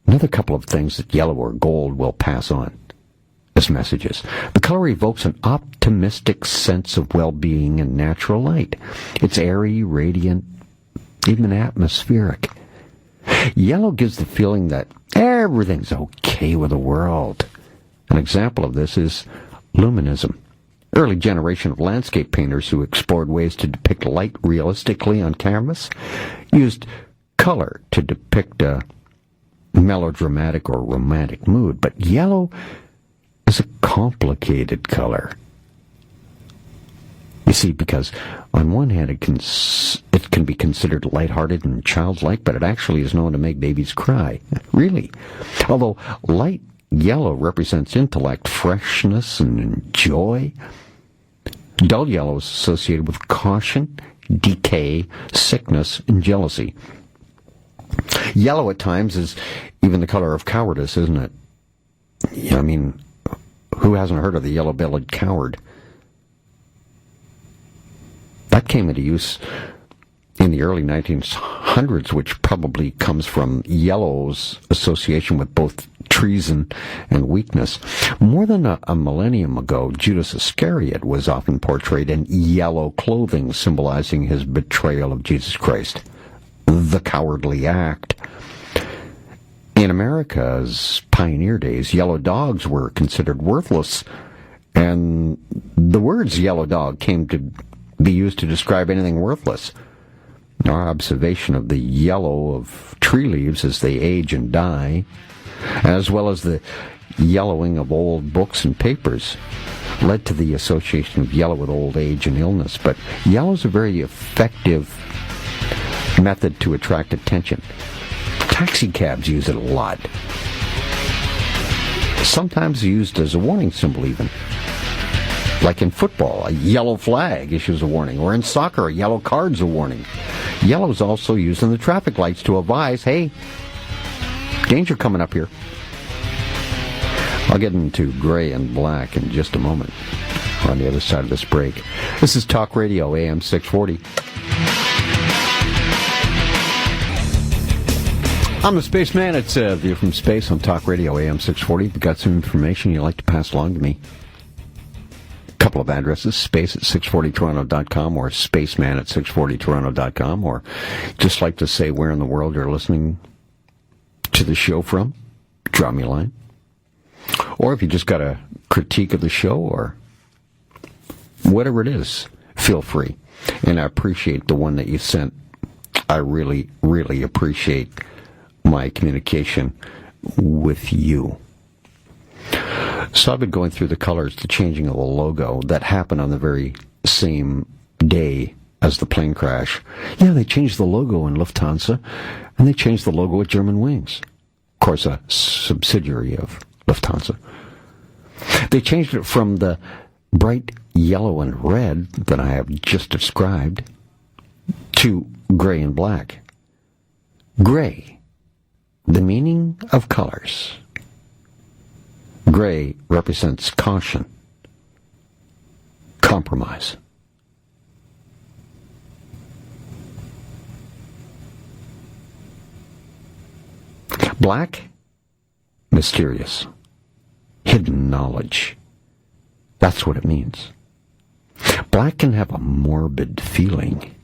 another couple of things that yellow or gold will pass on as messages. The color evokes an optimistic sense of well-being and natural light. It's airy, radiant, even atmospheric. Yellow gives the feeling that everything's okay with the world. An example of this is luminism. Early generation of landscape painters who explored ways to depict light realistically on canvas used color to depict a melodramatic or romantic mood. But yellow is a complicated color. You see, because on one hand it can be considered lighthearted and childlike, but it actually is known to make babies cry. Really. Although light yellow represents intellect, freshness, and joy. Dull yellow is associated with caution, decay, sickness, and jealousy. Yellow at times is even the color of cowardice, isn't it? Yeah, I mean, who hasn't heard of the yellow-bellied coward? That came into use in the early 1900s, which probably comes from yellow's association with both treason and weakness. More than a millennium ago, Judas Iscariot was often portrayed in yellow clothing, symbolizing his betrayal of Jesus Christ, the cowardly act. In America's pioneer days, yellow dogs were considered worthless, and the words yellow dog came to be used to describe anything worthless. Our observation of the yellow of tree leaves as they age and die, as well as the yellowing of old books and papers, led to the association of yellow with old age and illness. But yellow is a very effective method to attract attention. Taxi cabs use it a lot. Sometimes used as a warning symbol even. Like in football, a yellow flag issues a warning, or in soccer, a yellow card's a warning. Yellow is also used in the traffic lights to advise, hey, danger coming up here. I'll get into gray and black in just a moment on the other side of this break. This is Talk Radio, AM 640. I'm the Spaceman. It's a View from Space on Talk Radio, AM 640. If you've got some information you'd like to pass along to me, couple of addresses, space at 640toronto.com or spaceman at 640toronto.com, or just like to say where in the world you're listening to the show from, draw me a line. Or if you just got a critique of the show or whatever it is, feel free. And I appreciate the one that you sent. I really, really appreciate my communication with you. So I've been going through the colors, the changing of the logo that happened on the very same day as the plane crash. Yeah, they changed the logo in Lufthansa, and they changed the logo at Germanwings. Of course, a subsidiary of Lufthansa. They changed it from the bright yellow and red that I have just described to gray and black. Gray, the meaning of colors. Gray represents caution, compromise. Black, mysterious, hidden knowledge. That's what it means. Black can have a morbid feeling.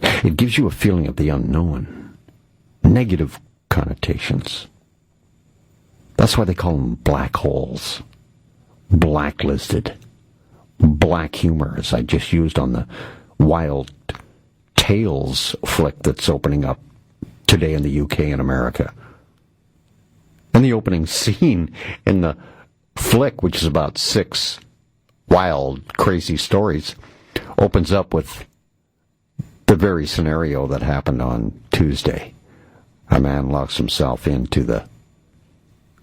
It gives you a feeling of the unknown, negative connotations. That's why they call them black holes, blacklisted, black humor, as I just used on the Wild Tales flick that's opening up today in the UK and America. And the opening scene in the flick, which is about 6 wild, crazy stories, opens up with the very scenario that happened on Tuesday. A man locks himself into the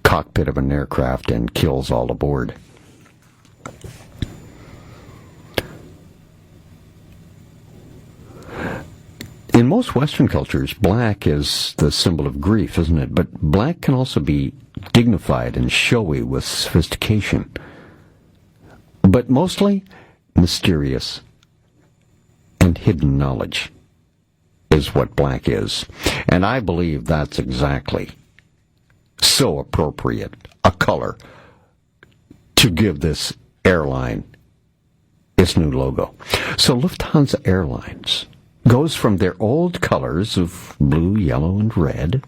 cockpit of an aircraft and kills all aboard. In most Western cultures, black is the symbol of grief, isn't it? But black can also be dignified and showy with sophistication. But mostly mysterious and hidden knowledge is what black is. And I believe that's exactly so appropriate a color to give this airline its new logo. So Lufthansa Airlines goes from their old colors of blue, yellow, and red,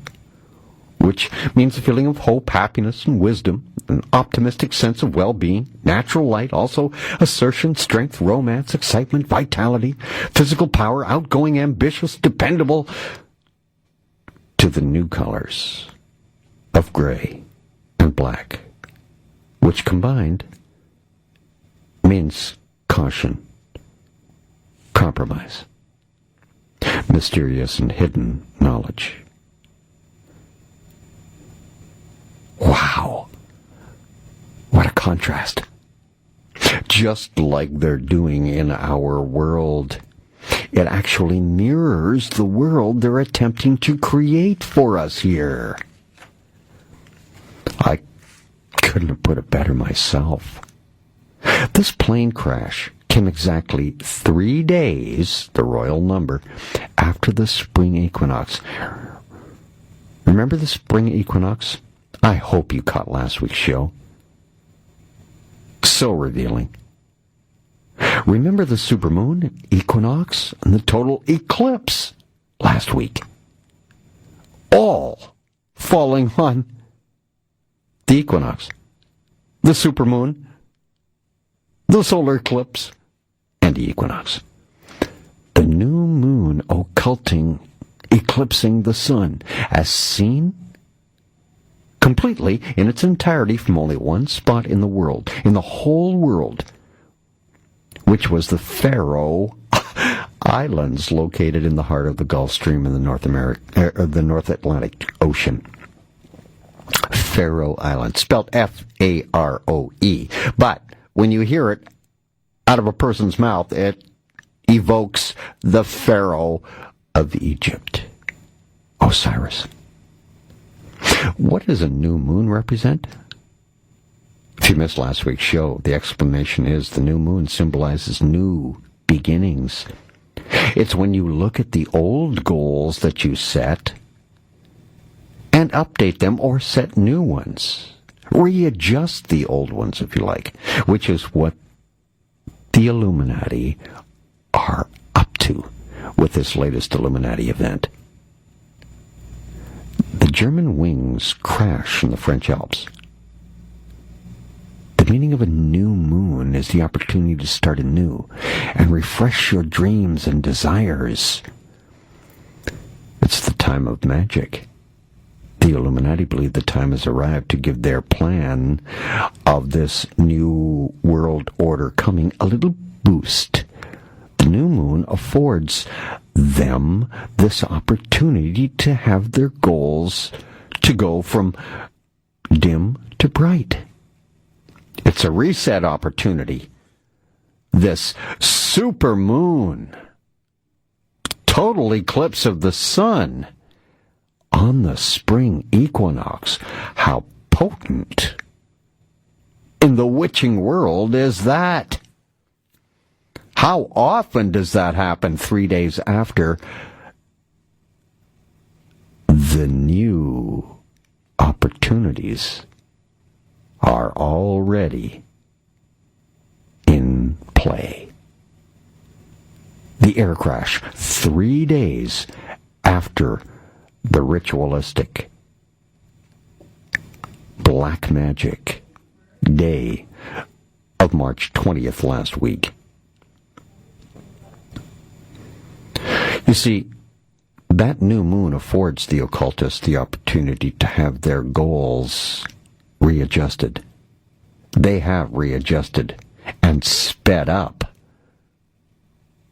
which means a feeling of hope, happiness, and wisdom, an optimistic sense of well-being, natural light, also assertion, strength, romance, excitement, vitality, physical power, outgoing, ambitious, dependable, to the new colors of gray and black, which combined means caution, compromise, mysterious and hidden knowledge. Wow. What a contrast. Just like they're doing in our world. It actually mirrors the world they're attempting to create for us here. I couldn't have put it better myself. This plane crash came exactly 3 days, the royal number, after the spring equinox. Remember the spring equinox? I hope you caught last week's show. So revealing. Remember the supermoon, equinox, and the total eclipse last week? All falling on the equinox, the supermoon, the solar eclipse, and the equinox. The new moon occulting, eclipsing the sun, as seen completely in its entirety from only one spot in the world, in the whole world, which was the Faroe Islands, located in the heart of the Gulf Stream in the North Atlantic Ocean. Faroe Islands, spelled F-A-R-O-E. But when you hear it out of a person's mouth, it evokes the Pharaoh of Egypt, Osiris. What does a new moon represent? If you missed last week's show, the explanation is the new moon symbolizes new beginnings. It's when you look at the old goals that you set and update them or set new ones. readjust the old ones, if you like, which is what the Illuminati are up to with this latest Illuminati event. The German wings crash in the French Alps. The meaning of a new moon is the opportunity to start anew and refresh your dreams and desires. It's the time of magic. The Illuminati believe the time has arrived to give their plan of this new world order coming a little boost. The new moon affords them this opportunity to have their goals to go from dim to bright. It's a reset opportunity. This super moon, total eclipse of the sun on the spring equinox. How potent in the witching world is that? How often does that happen 3 days after the new opportunities are already in play? The air crash 3 days after the ritualistic black magic day of March 20th last week. You see, that new moon affords the occultists the opportunity to have their goals readjusted. They have readjusted and sped up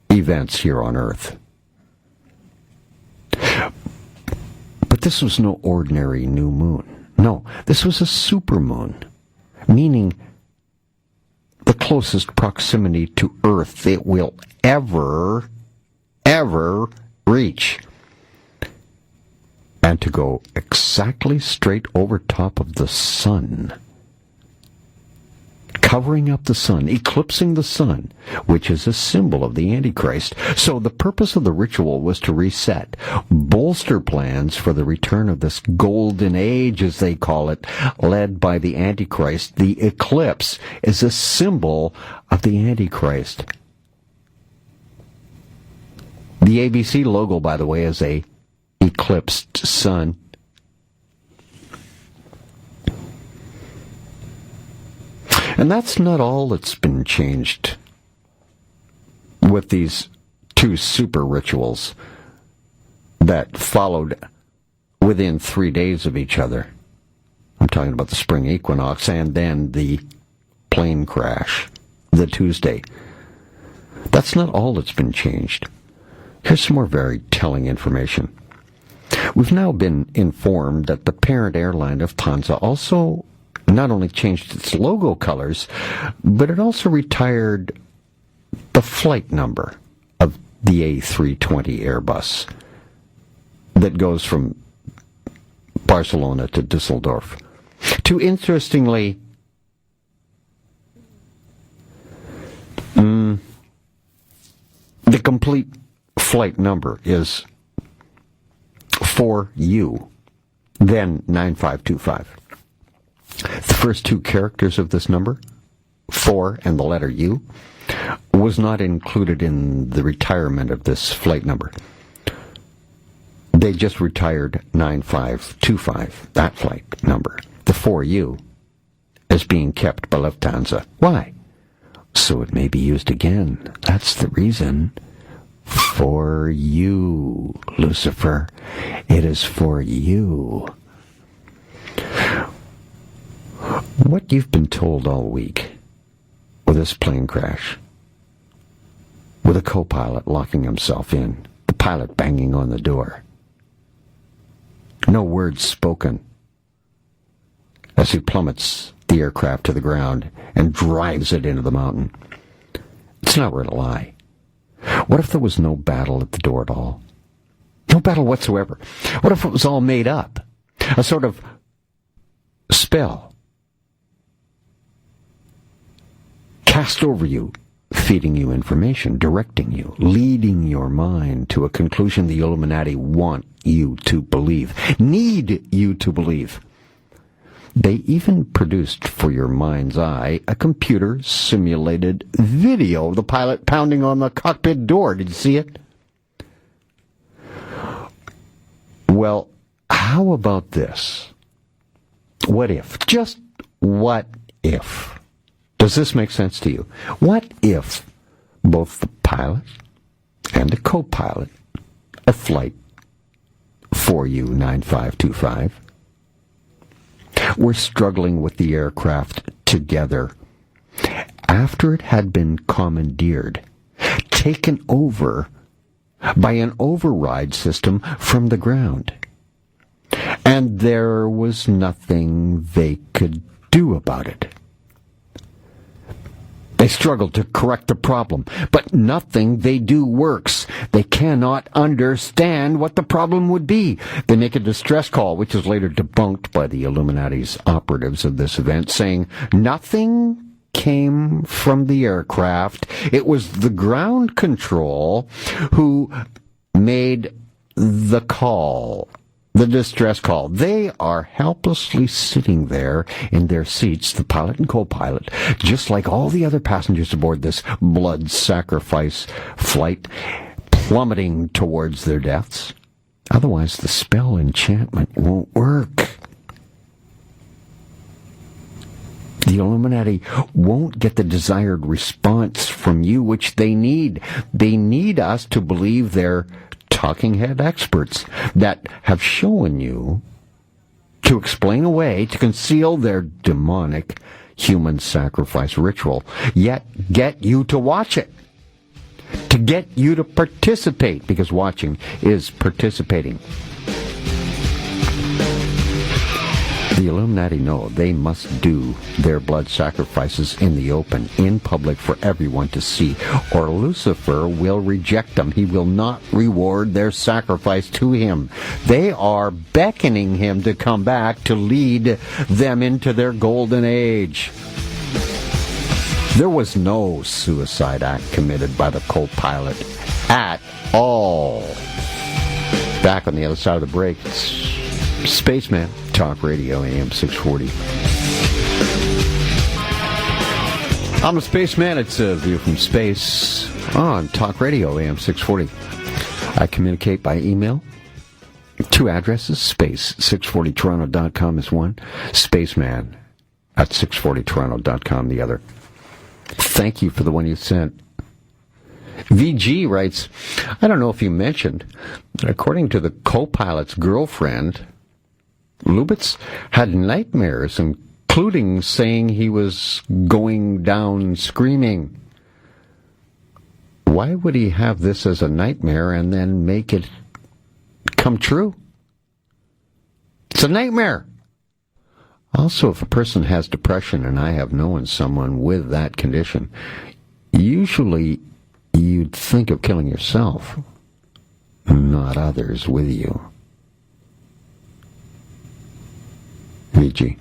events here on Earth. But this was no ordinary new moon. No, this was a supermoon, meaning the closest proximity to Earth it will ever reach. And to go exactly straight over top of the sun, covering up the sun, eclipsing the sun, which is a symbol of the Antichrist. So the purpose of the ritual was to reset, bolster plans for the return of this golden age, as they call it, led by the Antichrist. The eclipse is a symbol of the Antichrist. The ABC logo, by the way, is a eclipsed sun. And that's not all that's been changed with these two super rituals that followed within 3 days of each other. I'm talking about the spring equinox and then the plane crash, the Tuesday. That's not all that's been changed. Here's some more very telling information. We've now been informed that the parent airline Lufthansa also not only changed its logo colors, but it also retired the flight number of the A320 Airbus that goes from Barcelona to Dusseldorf. To interestingly, the complete flight number is 4U, then 9525. The first two characters of this number, 4 and the letter U, was not included in the retirement of this flight number. They just retired 9525, that flight number. The 4U is being kept by Lufthansa. Why? So it may be used again. That's the reason. For you, Lucifer. It is for you. What you've been told all week with this plane crash, with a co-pilot locking himself in, the pilot banging on the door, no words spoken as he plummets the aircraft to the ground and drives it into the mountain. It's not where to lie. What if there was no battle at the door at all? No battle whatsoever. What if it was all made up? A sort of spell cast over you, feeding you information, directing you, leading your mind to a conclusion the Illuminati want you to believe, need you to believe. They even produced for your mind's eye a computer-simulated video of the pilot pounding on the cockpit door. Did you see it? Well, how about this? What if? Just what if? Does this make sense to you? What if both the pilot and the co-pilot of Flight 4U9525 were struggling with the aircraft together after it had been commandeered, taken over by an override system from the ground, and there was nothing they could do about it? They struggle to correct the problem, but nothing they do works. They cannot understand what the problem would be. They make a distress call, which is later debunked by the Illuminati's operatives of this event, saying nothing came from the aircraft. It was the ground control who made the call. The distress call. They are helplessly sitting there in their seats, the pilot and co-pilot, just like all the other passengers aboard this blood sacrifice flight, plummeting towards their deaths. Otherwise, the spell enchantment won't work. The Illuminati won't get the desired response from you, which they need. They need us to believe they're talking head experts that have shown you to explain away, to conceal their demonic human sacrifice ritual, yet get you to watch it, to get you to participate, because watching is participating. The Illuminati know they must do their blood sacrifices in the open, in public, for everyone to see, or Lucifer will reject them. He will not reward their sacrifice to him. They are beckoning him to come back to lead them into their golden age. There was no suicide act committed by the co-pilot at all. Back on the other side of the break, Spaceman, Talk Radio, AM 640. I'm the Spaceman. It's a view from space on Talk Radio, AM 640. I communicate by email. Two addresses, space640toronto.com is one, spaceman at 640toronto.com the other. Thank you for the one you sent. VG writes, I don't know if you mentioned that according to the co-pilot's girlfriend, Lubitz had nightmares, including saying he was going down screaming. Why would he have this as a nightmare and then make it come true? It's a nightmare. Also, if a person has depression, and I have known someone with that condition, usually you'd think of killing yourself, not others with you. VG.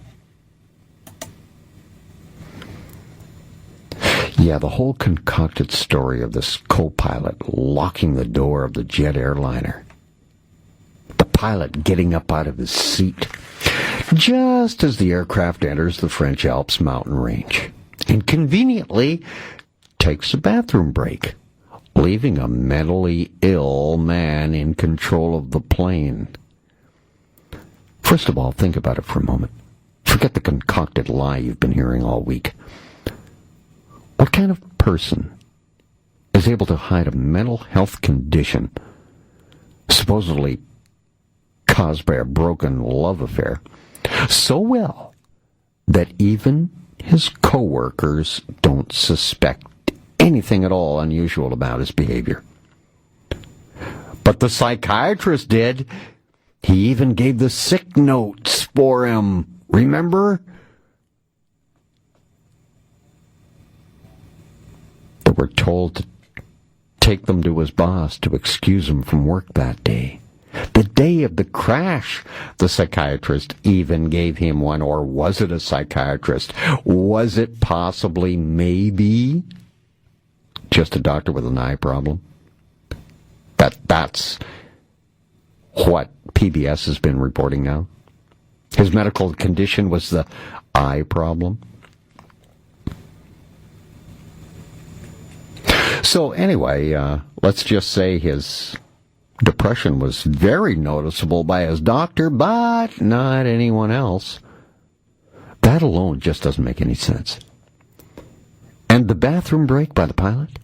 Yeah, the whole concocted story of this co-pilot locking the door of the jet airliner. The pilot getting up out of his seat just as the aircraft enters the French Alps mountain range and conveniently takes a bathroom break, leaving a mentally ill man in control of the plane. First of all, think about it for a moment. Forget the concocted lie you've been hearing all week. What kind of person is able to hide a mental health condition supposedly caused by a broken love affair so well that even his co-workers don't suspect anything at all unusual about his behavior? But the psychiatrist did. He even gave the sick notes for him. Remember? They were told to take them to his boss to excuse him from work that day. The day of the crash, the psychiatrist even gave him one. Or was it a psychiatrist? Was it possibly, maybe, just a doctor with an eye problem? That's what PBS has been reporting now. His medical condition was the eye problem. So anyway, let's just say his depression was very noticeable by his doctor, but not anyone else. That alone just doesn't make any sense. And the bathroom break by the pilot?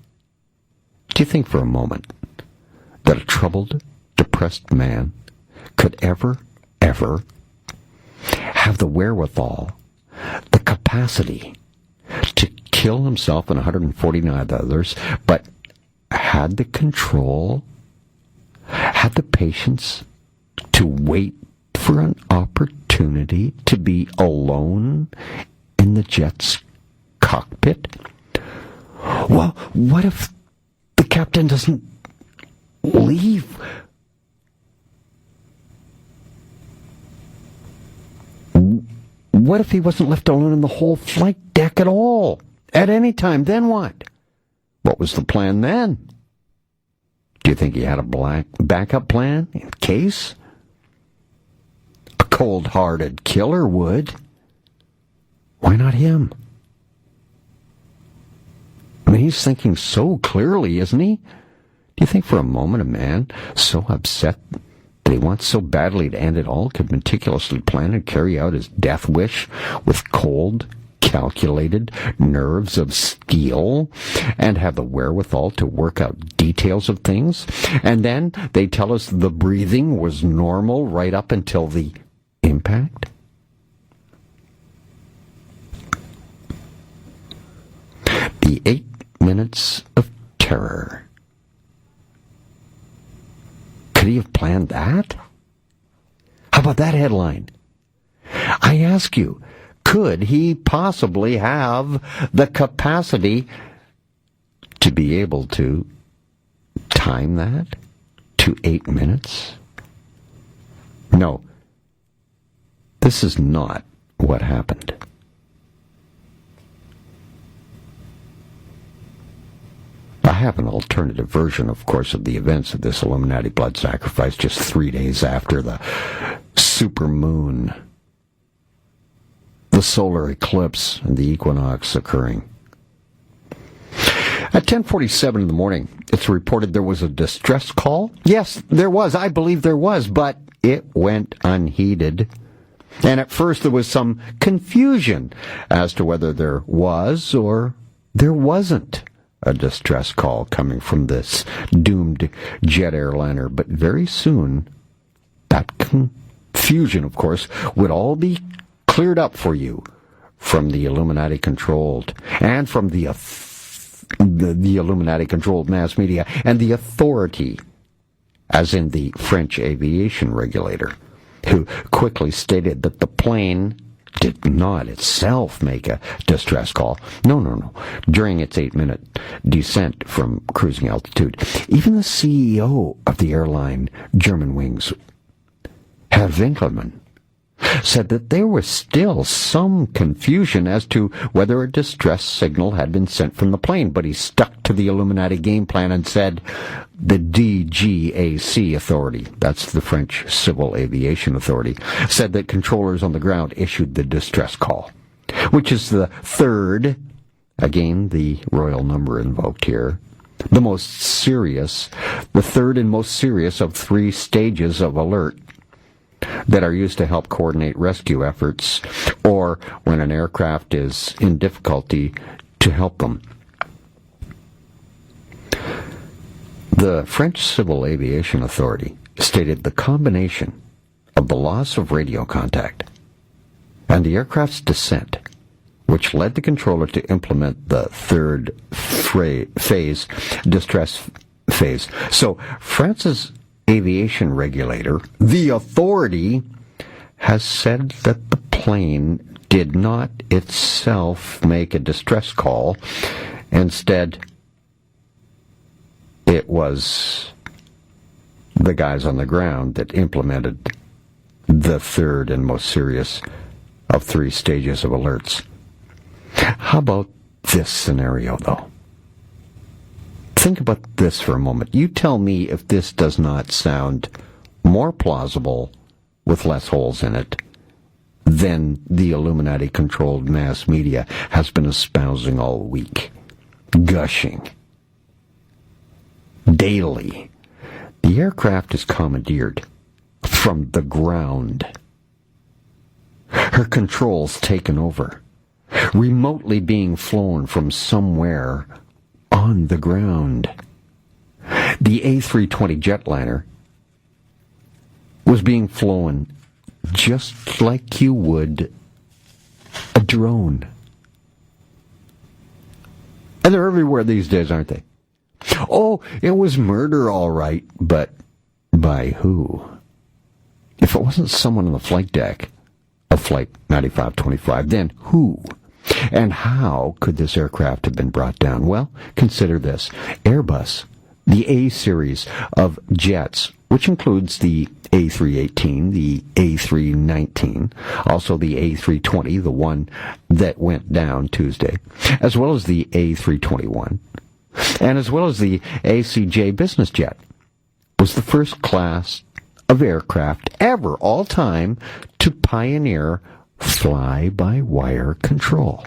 Do you think for a moment that a troubled, depressed man could ever have the wherewithal, the capacity to kill himself and 149 others, but had the control, had the patience to wait for an opportunity to be alone in the jet's cockpit? Well, what if the captain doesn't leave? What if he wasn't left alone in the whole flight deck at all? At any time, then what? What was the plan then? Do you think he had a backup plan in case? A cold-hearted killer would. Why not him? I mean, he's thinking so clearly, isn't he? Do you think for a moment a man so upset that he wants so badly to end it all could meticulously plan and carry out his death wish with cold, calculated nerves of steel and have the wherewithal to work out details of things? And then they tell us the breathing was normal right up until the impact? The 8 minutes of terror. Could he have planned that? How about that headline? I ask you, could he possibly have the capacity to be able to time that to 8 minutes? No, this is not what happened. I have an alternative version, of course, of the events of this Illuminati blood sacrifice just 3 days after the supermoon, the solar eclipse, and the equinox occurring. At 10:47 in the morning, it's reported there was a distress call. Yes, there was. I believe there was, but it went unheeded. And at first there was some confusion as to whether there was or there wasn't a distress call coming from this doomed jet airliner. But very soon, that confusion, of course, would all be cleared up for you from the Illuminati-controlled and from the Illuminati-controlled mass media and the authority, as in the French aviation regulator, who quickly stated that the plane did not itself make a distress call. No. During its 8-minute descent from cruising altitude, even the CEO of the airline Germanwings, Herr Winklermann, said that there was still some confusion as to whether a distress signal had been sent from the plane, but he stuck to the Illuminati game plan and said the DGAC authority, that's the French Civil Aviation Authority, said that controllers on the ground issued the distress call, which is the third, again the royal number invoked here, the third and most serious of 3 stages of alert that are used to help coordinate rescue efforts or when an aircraft is in difficulty to help them. The French Civil Aviation Authority stated the combination of the loss of radio contact and the aircraft's descent, which led the controller to implement the third phase, distress phase. So France's aviation regulator, the authority, has said that the plane did not itself make a distress call. Instead, it was the guys on the ground that implemented the third and most serious of 3 stages of alerts. How about this scenario, though? Think about this for a moment. You tell me if this does not sound more plausible with less holes in it than the Illuminati-controlled mass media has been espousing all week, gushing daily. The aircraft is commandeered from the ground. Her controls taken over, remotely being flown from somewhere on the ground. The A320 jetliner was being flown just like you would a drone. And they're everywhere these days, aren't they? Oh, it was murder, all right, but by who? If it wasn't someone on the flight deck of Flight 9525, then who? And how could this aircraft have been brought down? Well, consider this. Airbus, the A series of jets, which includes the A318, the A319, also the A320, the one that went down Tuesday, as well as the A321, and as well as the ACJ business jet, was the first class of aircraft ever, all time, to pioneer fly-by-wire control.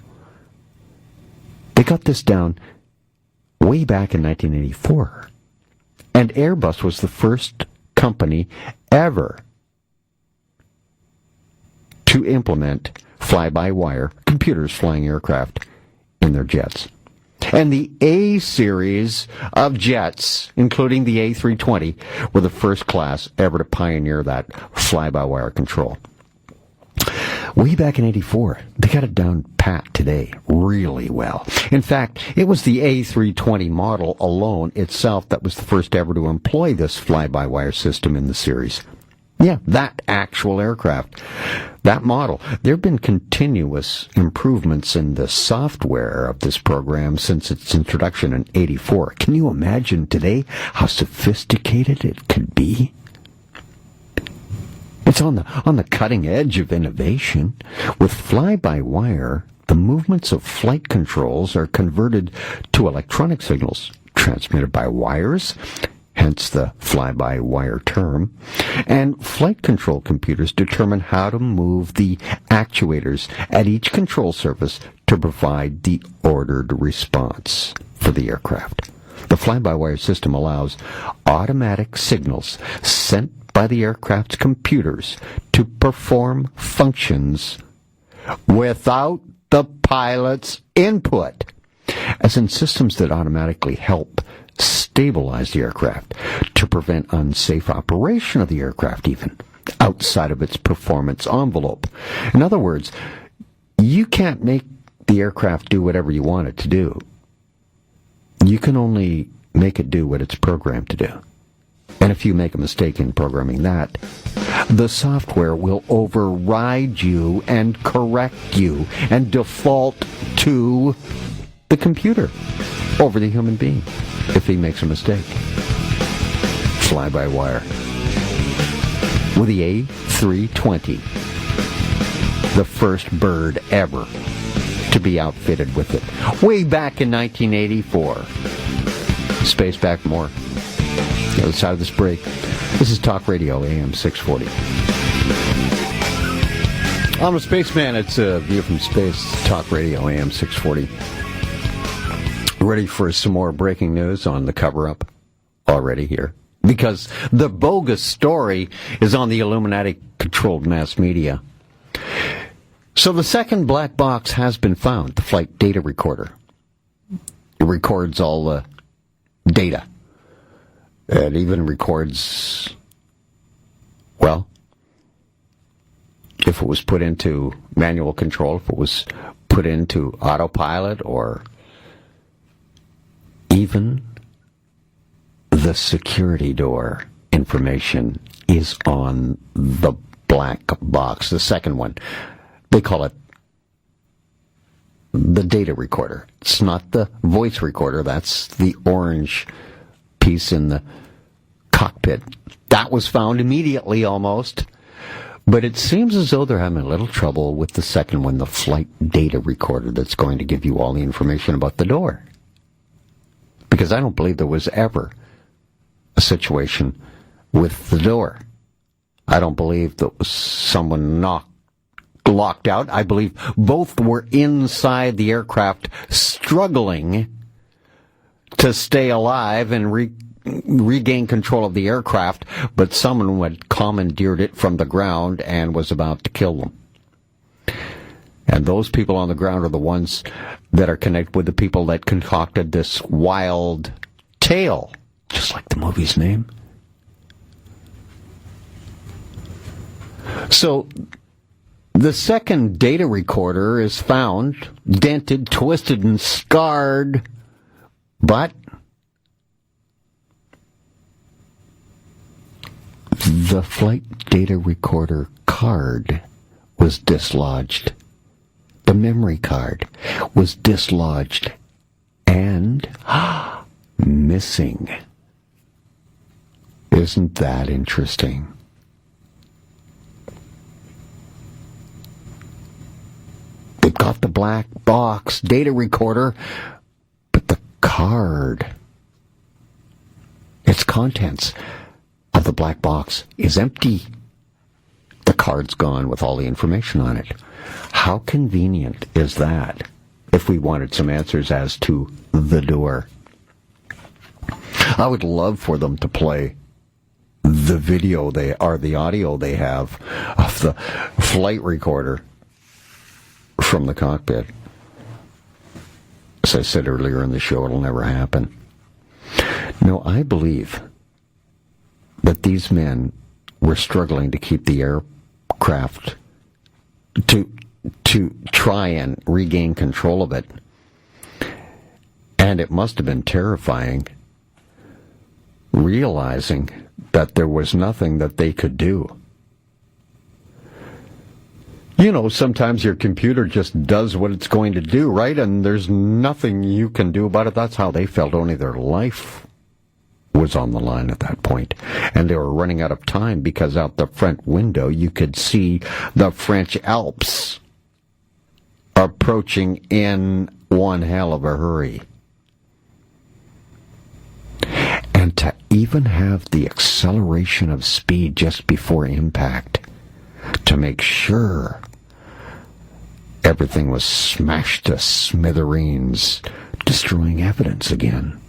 They got this down way back in 1984. And Airbus was the first company ever to implement fly-by-wire computers flying aircraft in their jets. And the A series of jets, including the A320, were the first class ever to pioneer that fly-by-wire control. Way back in 84, they got it down pat today really well. In fact, it was the A320 model alone itself that was the first ever to employ this fly-by-wire system in the series. Yeah, that actual aircraft, that model. There have been continuous improvements in the software of this program since its introduction in 84. Can you imagine today how sophisticated it could be? It's on the cutting edge of innovation. With fly-by-wire, the movements of flight controls are converted to electronic signals transmitted by wires, hence the fly-by-wire term, and flight control computers determine how to move the actuators at each control surface to provide the ordered response for the aircraft. The fly-by-wire system allows automatic signals sent by the aircraft's computers to perform functions without the pilot's input, as in systems that automatically help stabilize the aircraft to prevent unsafe operation of the aircraft even outside of its performance envelope. In other words, you can't make the aircraft do whatever you want it to do. You can only make it do what it's programmed to do. And if you make a mistake in programming that, the software will override you and correct you and default to the computer over the human being if he makes a mistake. Fly-by-wire. With the A320, the first bird ever to be outfitted with it. Way back in 1984. Space back more. The other side of this break. This is Talk Radio, AM 640. I'm a Spaceman. It's a view from space. Talk Radio, AM 640. Ready for some more breaking news on the cover-up? Already here. Because the bogus story is on the Illuminati-controlled mass media. So the second black box has been found, the flight data recorder. It records all the data. It even records, well, if it was put into manual control, if it was put into autopilot, or even the security door information is on the black box, the second one. They call it the data recorder. It's not the voice recorder. That's the orange piece in the cockpit. That was found immediately almost. But it seems as though they're having a little trouble with the second one, the flight data recorder that's going to give you all the information about the door. Because I don't believe there was ever a situation with the door. I don't believe that someone knocked locked out. I believe both were inside the aircraft struggling to stay alive and regain control of the aircraft, but someone had commandeered it from the ground and was about to kill them. And those people on the ground are the ones that are connected with the people that concocted this wild tale, just like the movie's name. So, the second data recorder is found, dented, twisted, and scarred, but the flight data recorder card was dislodged. The memory card was dislodged and missing. Isn't that interesting? They've got the black box data recorder, but the card, its contents of the black box is empty. The card's gone with all the information on it. How convenient is that if we wanted some answers as to the door? I would love for them to play the video the audio they have of the flight recorder from the cockpit. As I said earlier in the show, it'll never happen. No, I believe that these men were struggling to keep the aircraft to try and regain control of it. And it must have been terrifying realizing that there was nothing that they could do. You know, sometimes your computer just does what it's going to do, right? And there's nothing you can do about it. That's how they felt. Only their life was on the line at that point. And they were running out of time because out the front window you could see the French Alps approaching in one hell of a hurry. And to even have the acceleration of speed just before impact to make sure everything was smashed to smithereens, destroying evidence again.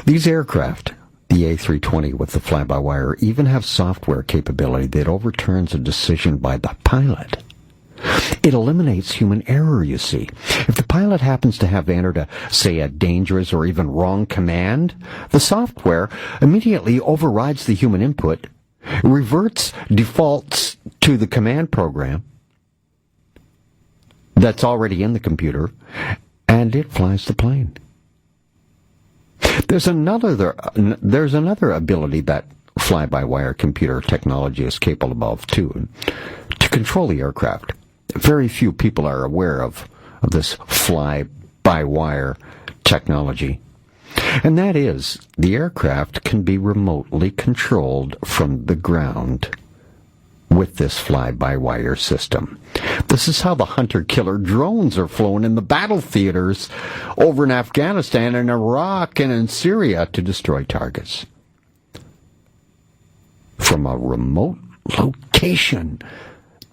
These aircraft, the A320 with the fly-by-wire, even have software capability that overturns a decision by the pilot. It eliminates human error, you see. If the pilot happens to have entered a dangerous or even wrong command, the software immediately overrides the human input, defaults to the command program that's already in the computer, and it flies the plane. There's another ability that fly-by-wire computer technology is capable of, too, to control the aircraft. Very few people are aware of this fly-by-wire technology. And that is, the aircraft can be remotely controlled from the ground with this fly-by-wire system. This is how the hunter-killer drones are flown in the battle theaters over in Afghanistan and Iraq and in Syria to destroy targets. From a remote location,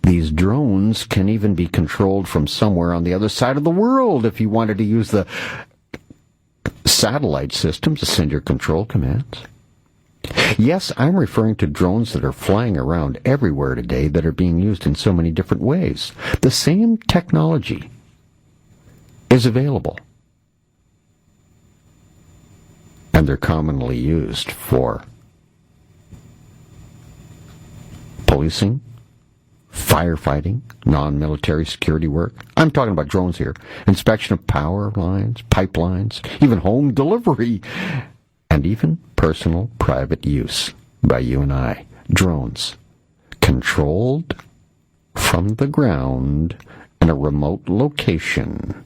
these drones can even be controlled from somewhere on the other side of the world if you wanted to use the satellite system to send your control commands. Yes, I'm referring to drones that are flying around everywhere today that are being used in so many different ways. The same technology is available. And they're commonly used for policing, firefighting, non-military security work. I'm talking about drones here. Inspection of power lines, pipelines, even home delivery, and even personal private use by you and I. Drones controlled from the ground in a remote location.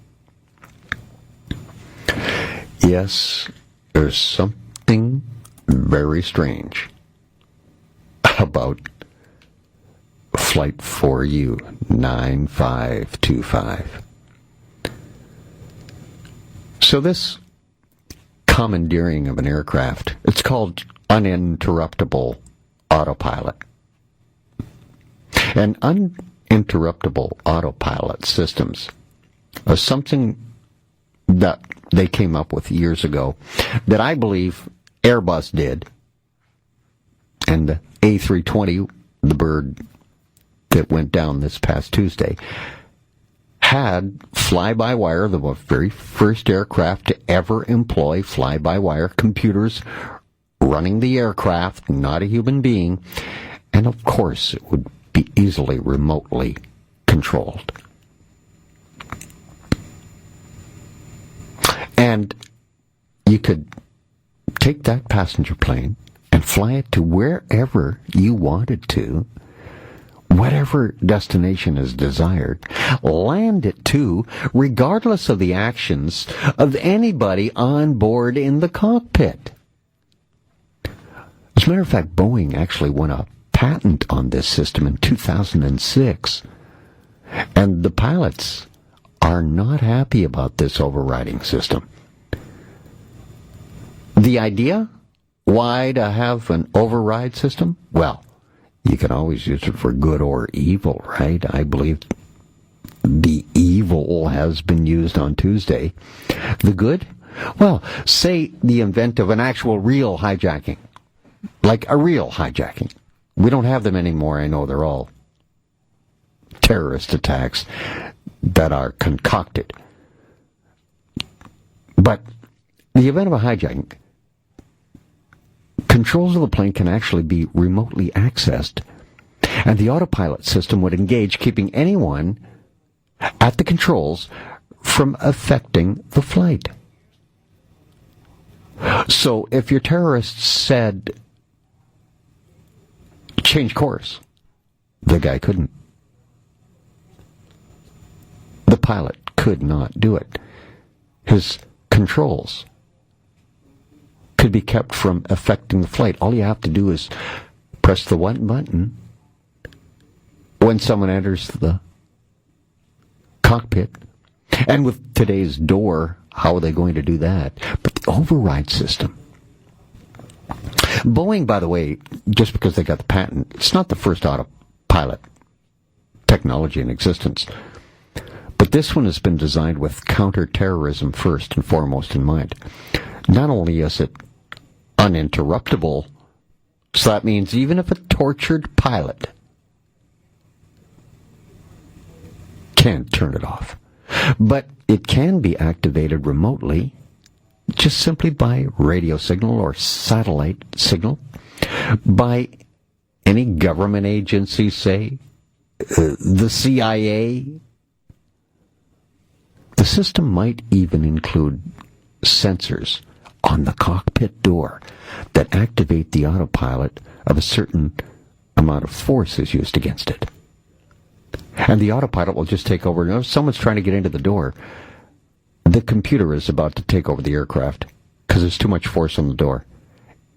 Yes, there's something very strange about Flight 4U 9525. So this commandeering of an aircraft, it's called uninterruptible autopilot. And uninterruptible autopilot systems are something that they came up with years ago that I believe Airbus did. And the A320, the bird that went down this past Tuesday, had fly-by-wire, the very first aircraft to ever employ fly-by-wire computers running the aircraft, not a human being, and of course it would be easily remotely controlled. And you could take that passenger plane and fly it to wherever you wanted to, whatever destination is desired, land it to, regardless of the actions of anybody on board in the cockpit. As a matter of fact, Boeing actually won a patent on this system in 2006. And the pilots are not happy about this overriding system. The idea? Why to have an override system? Well, you can always use it for good or evil, right? I believe the evil has been used on Tuesday. The good? Well, say the event of an actual real hijacking. Like a real hijacking. We don't have them anymore. I know they're all terrorist attacks that are concocted. But the event of a hijacking, controls of the plane can actually be remotely accessed, and the autopilot system would engage, keeping anyone at the controls from affecting the flight. So if your terrorists said, change course, the guy couldn't. The pilot could not do it. His controls could be kept from affecting the flight. All you have to do is press the one button when someone enters the cockpit. And with today's door, how are they going to do that? But the override system. Boeing, by the way, just because they got the patent, it's not the first autopilot technology in existence. But this one has been designed with counterterrorism first and foremost in mind. Not only is it uninterruptible, so that means even if a tortured pilot can't turn it off, but it can be activated remotely just simply by radio signal or satellite signal, by any government agency, say, the CIA. The system might even include sensors on the cockpit door that activate the autopilot if a certain amount of force is used against it. And the autopilot will just take over. If someone's trying to get into the door, the computer is about to take over the aircraft because there's too much force on the door.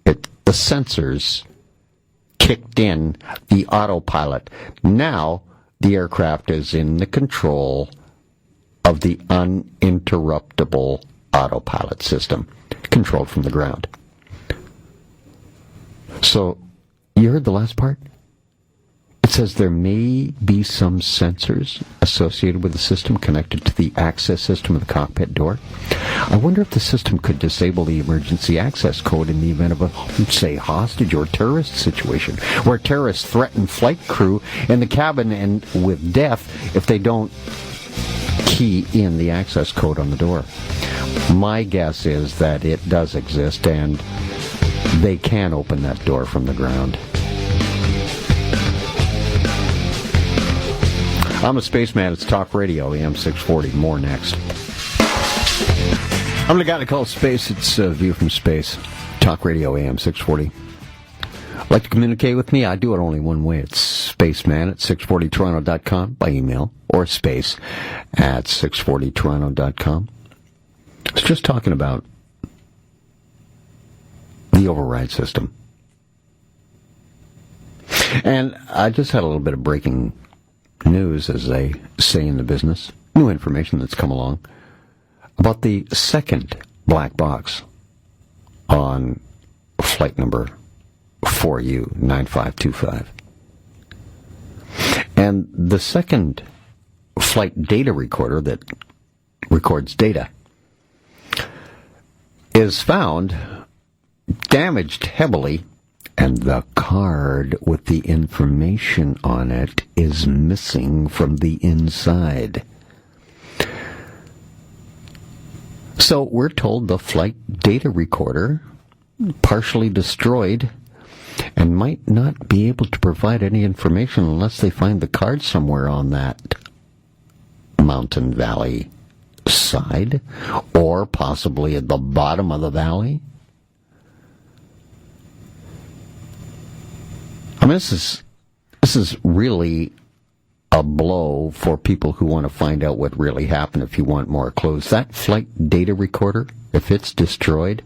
The sensors kicked in the autopilot. Now the aircraft is in the control of the uninterruptible autopilot system, controlled from the ground. So, you heard the last part? It says there may be some sensors associated with the system connected to the access system of the cockpit door. I wonder if the system could disable the emergency access code in the event of a, say, hostage or terrorist situation, where terrorists threaten flight crew in the cabin and with death if they don't key in the access code on the door. My guess is that it does exist and they can open that door from the ground. I'm a Spaceman. It's Talk Radio, AM 640. More next. I'm the guy that calls space. It's a view from space. Talk Radio, AM 640. Like to communicate with me? I do it only one way. It's spaceman at 640toronto.com by email, or space at 640toronto.com. I was just talking about the override system. And I just had a little bit of breaking news, as they say in the business. New information that's come along about the second black box on flight number 4U 9525. And the second flight data recorder that records data is found damaged heavily, and the card with the information on it is missing from the inside. So we're told the flight data recorder partially destroyed and might not be able to provide any information unless they find the card somewhere on that mountain valley side, or possibly at the bottom of the valley. I mean, this is really a blow for people who want to find out what really happened. If you want more clues, that flight data recorder, if it's destroyed,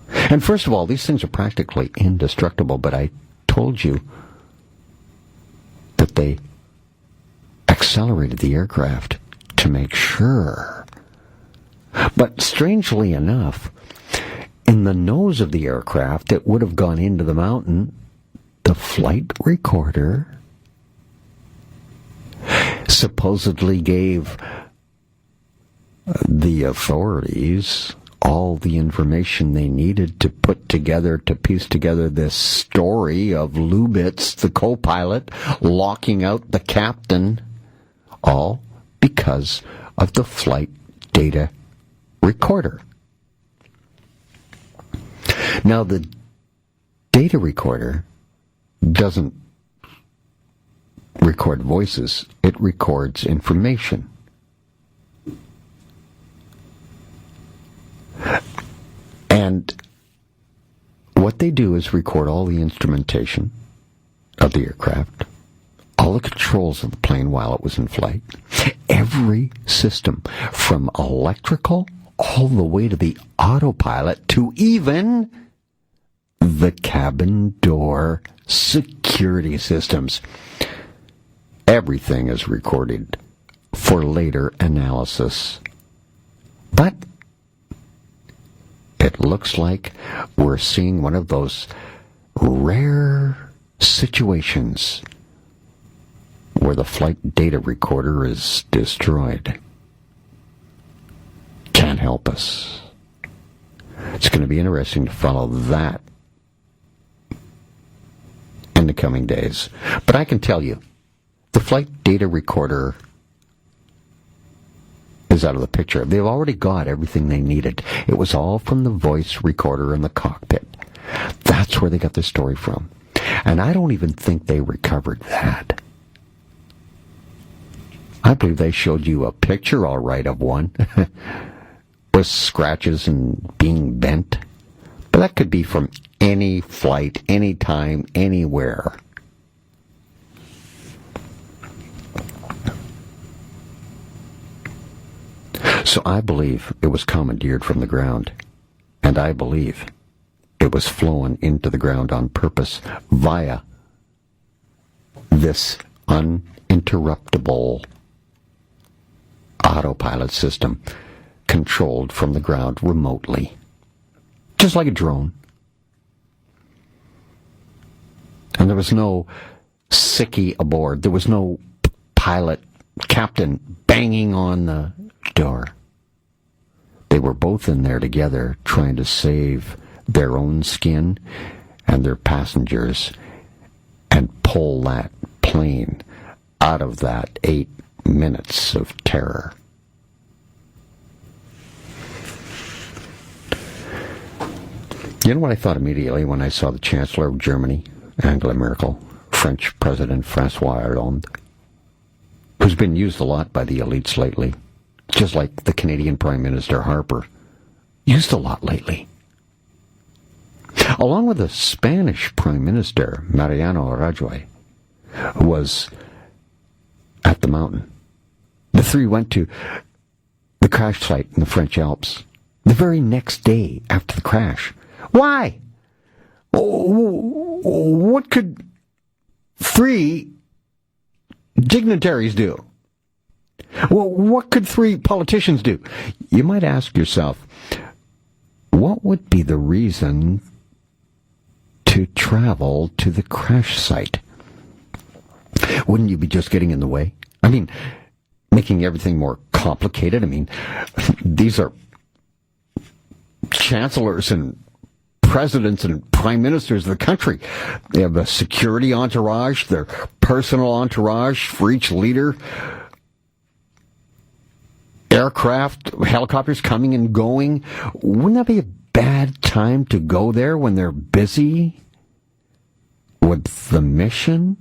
and first of all, these things are practically indestructible, but I told you that they accelerated the aircraft to make sure. But strangely enough, in the nose of the aircraft that would have gone into the mountain, the flight recorder supposedly gave the authorities all the information they needed to piece together this story of Lubitz, the co-pilot, locking out the captain, all because of the flight data recorder. Now, the data recorder doesn't record voices, it records information. And what they do is record all the instrumentation of the aircraft, all the controls of the plane while it was in flight, every system from electrical all the way to the autopilot to even the cabin door security systems. Everything is recorded for later analysis. But it looks like we're seeing one of those rare situations where the flight data recorder is destroyed. Can't help us. It's going to be interesting to follow that in the coming days. But I can tell you, the flight data recorder is out of the picture. They've already got everything they needed. It was all from the voice recorder in the cockpit. That's where they got the story from. And I don't even think they recovered that. I believe they showed you a picture, all right, of one with scratches and being bent. But that could be from any flight, anytime, anywhere. So I believe it was commandeered from the ground, and I believe it was flown into the ground on purpose via this uninterruptible autopilot system controlled from the ground remotely, just like a drone. And there was no sickie aboard. There was no pilot, captain banging on the door. They were both in there together trying to save their own skin and their passengers and pull that plane out of that 8 minutes of terror. You know what I thought immediately when I saw the Chancellor of Germany, Angela Merkel, French President François Hollande, who's been used a lot by the elites lately, just like the Canadian Prime Minister Harper, used a lot lately. Along with the Spanish Prime Minister, Mariano Rajoy, who was at the mountain. The three went to the crash site in the French Alps the very next day after the crash. Why? What could three dignitaries do? Well, what could three politicians do? You might ask yourself, what would be the reason to travel to the crash site. Wouldn't you be just getting in the way? I mean, making everything more complicated? I mean, these are chancellors and presidents and prime ministers of the country. They have a security entourage, their personal entourage for each leader. Aircraft, helicopters coming and going. Wouldn't that be a bad time to go there when they're busy with the mission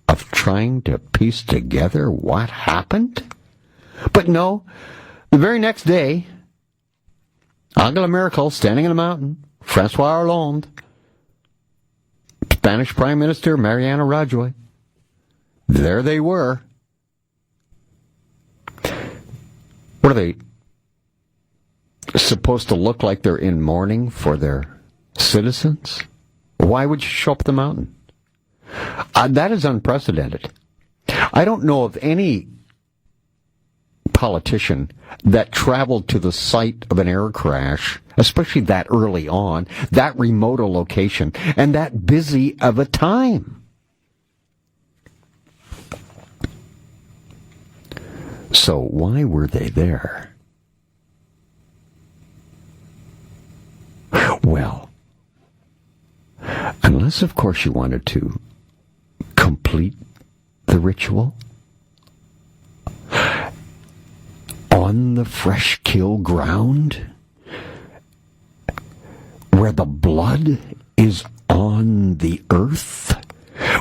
of trying to piece together what happened? But no, the very next day, Angela Merkel standing in a mountain, Francois Hollande, Spanish Prime Minister Mariano Rajoy, there they were. What are they supposed to look like? They're in mourning for their citizens? Why would you show up the mountain? That is unprecedented. I don't know of any politician that traveled to the site of an air crash, especially that early on, that remote a location, and that busy of a time. So why were they there? Well, unless, of course, you wanted to complete the ritual on the fresh kill ground where the blood is on the earth,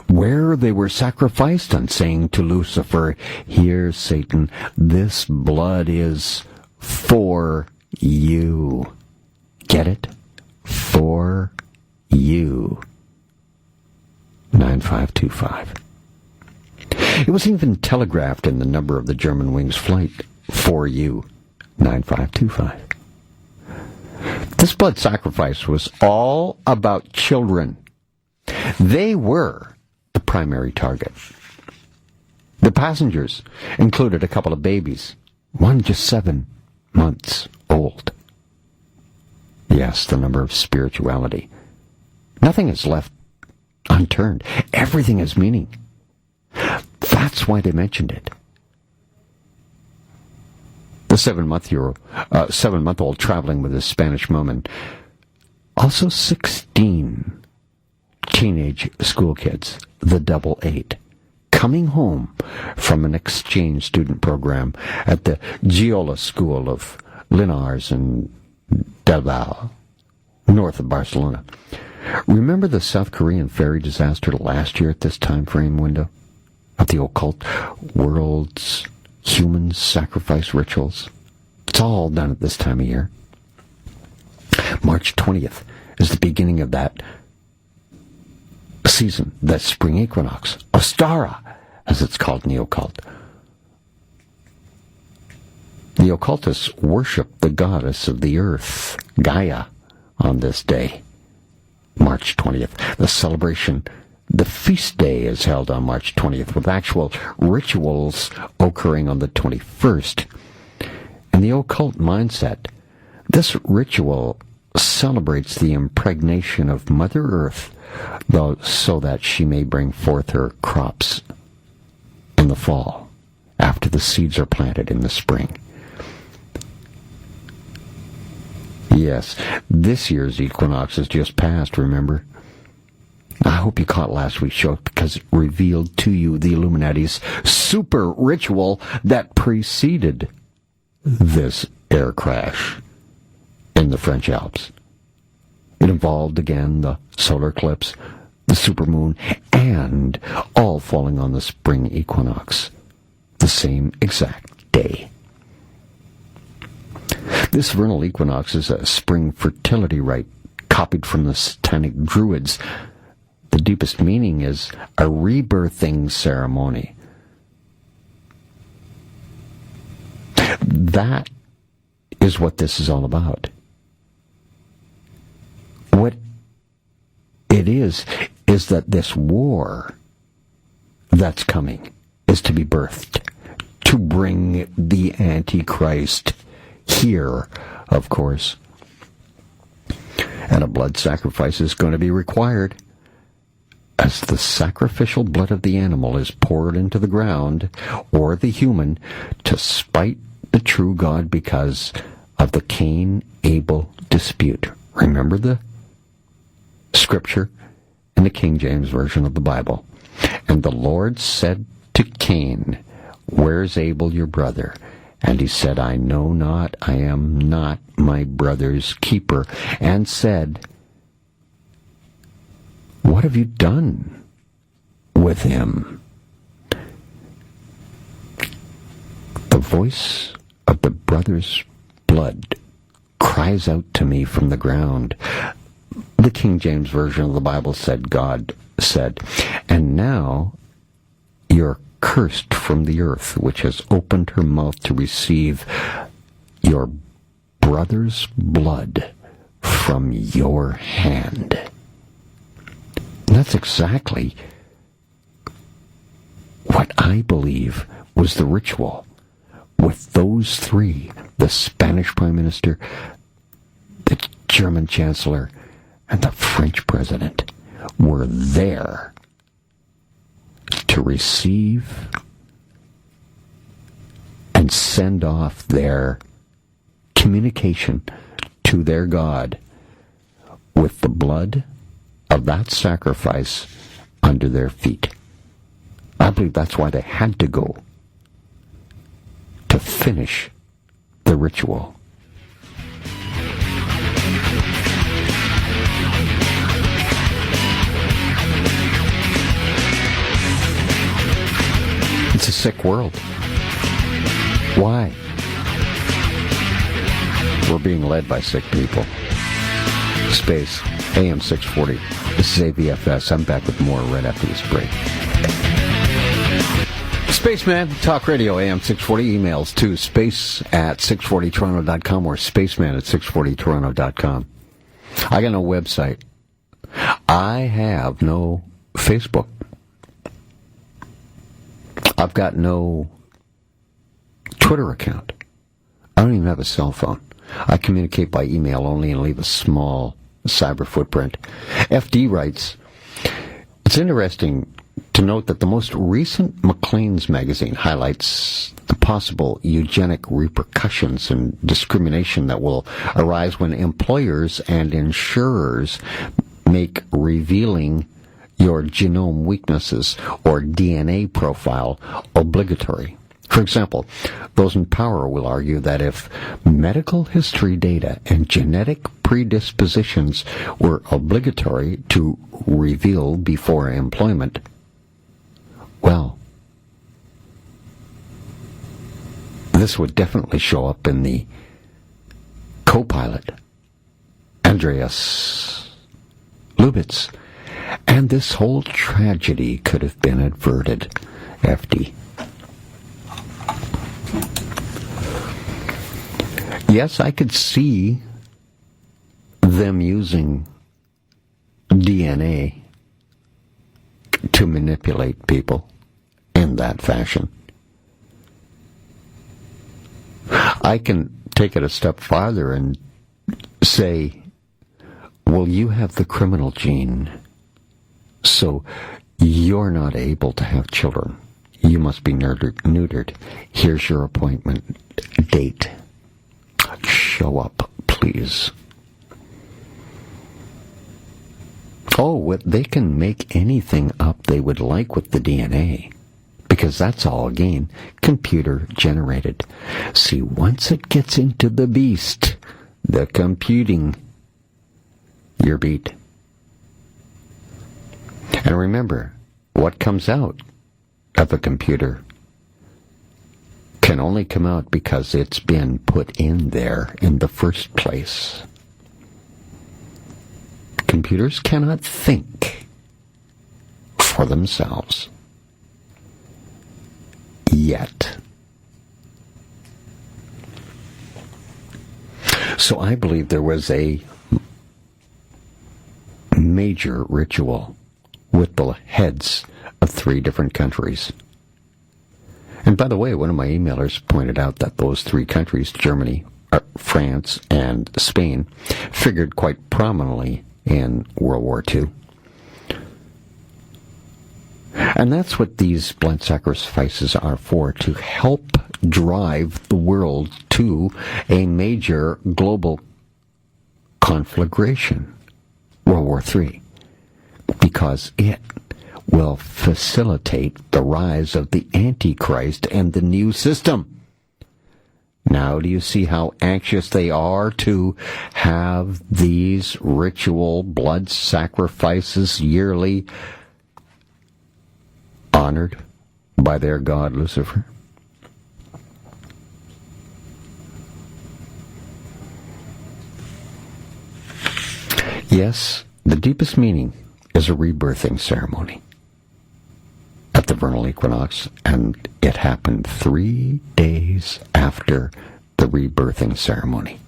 where they were sacrificed, and saying to Lucifer, "Here, Satan, this blood is for you." Get it? For you. 9525. It was even telegraphed in the number of the German Wings flight, for you. 9525. This blood sacrifice was all about children. They were the primary target. The passengers included a couple of babies, one just 7 months old. Yes, the number of spirituality. Nothing is left unturned. Everything has meaning. That's why they mentioned it. The 7-month-old traveling with his Spanish mom, and also 16 teenage school kids, the double eight, coming home from an exchange student program at the Giola School of Linares and Del Val, north of Barcelona. Remember the South Korean ferry disaster last year at this time frame window of the occult world's human sacrifice rituals? It's all done at this time of year. March 20th is the beginning of that season, that spring equinox, Ostara, as it's called in the occult. The occultists worship the goddess of the earth, Gaia, on this day, March 20th. The celebration, the feast day, is held on March 20th, with actual rituals occurring on the 21st. In the occult mindset, this ritual celebrates the impregnation of Mother Earth, though, so that she may bring forth her crops in the fall, after the seeds are planted in the spring. Yes, this year's equinox has just passed, remember? I hope you caught last week's show, because it revealed to you the Illuminati's super ritual that preceded this air crash in the French Alps. It involved, again, the solar eclipse, the supermoon, and all falling on the spring equinox, the same exact day. This vernal equinox is a spring fertility rite copied from the satanic druids. The deepest meaning is a rebirthing ceremony. That is what this is all about. What it is that this war that's coming is to be birthed, to bring the Antichrist here, of course. And a blood sacrifice is going to be required. As the sacrificial blood of the animal is poured into the ground, or the human, to spite the true God because of the Cain-Abel dispute. Remember the scripture in the King James Version of the Bible. And the Lord said to Cain, "Where's Abel your brother?" And he said, "I know not, I am not my brother's keeper." And said, "What have you done with him?" The voice of the brother's blood cries out to me from the ground. The King James Version of the Bible said, God said, "And now you're cursed from the earth, which has opened her mouth to receive your brother's blood from your hand." And that's exactly what I believe was the ritual with those three, the Spanish Prime Minister, the German Chancellor, and the French President, were there to receive and send off their communication to their God with the blood of that sacrifice under their feet. I believe that's why they had to go, to finish the ritual. It's a sick world. Why? We're being led by sick people. Space, AM 640. This is AVFS. I'm back with more right after this break. Spaceman, Talk Radio, AM 640. Emails to space@640toronto.com or spaceman@640toronto.com. I got no website. I have no Facebook. I've got no Twitter account. I don't even have a cell phone. I communicate by email only and leave a small cyber footprint. FD writes, "It's interesting to note that the most recent Maclean's magazine highlights the possible eugenic repercussions and discrimination that will arise when employers and insurers make revealing your genome weaknesses or DNA profile obligatory. For example, those in power will argue that if medical history data and genetic predispositions were obligatory to reveal before employment, well, this would definitely show up in the co-pilot, Andreas Lubitz, and this whole tragedy could have been averted." FD. Yes, I could see them using DNA to manipulate people in that fashion. I can take it a step farther and say, well, you have the criminal gene, so you're not able to have children. You must be neutered. Here's your appointment date. Show up, please. Oh, they can make anything up they would like with the DNA, because that's all, again, computer generated. See, once it gets into the beast, the computing, you're beat. And remember, what comes out of a computer can only come out because it's been put in there in the first place. Computers cannot think for themselves. Yet. So I believe there was a major ritual with the heads of 3 different countries. And by the way, one of my emailers pointed out that those 3 countries, Germany, France and Spain figured quite prominently in World War II. And that's what these blood sacrifices are for, to help drive the world to a major global conflagration, World War III, because it will facilitate the rise of the Antichrist and the new system. Now, do you see how anxious they are to have these ritual blood sacrifices yearly honored by their god Lucifer? Yes, the deepest meaning is a rebirthing ceremony at the vernal equinox, and it happened 3 days after the rebirthing ceremony.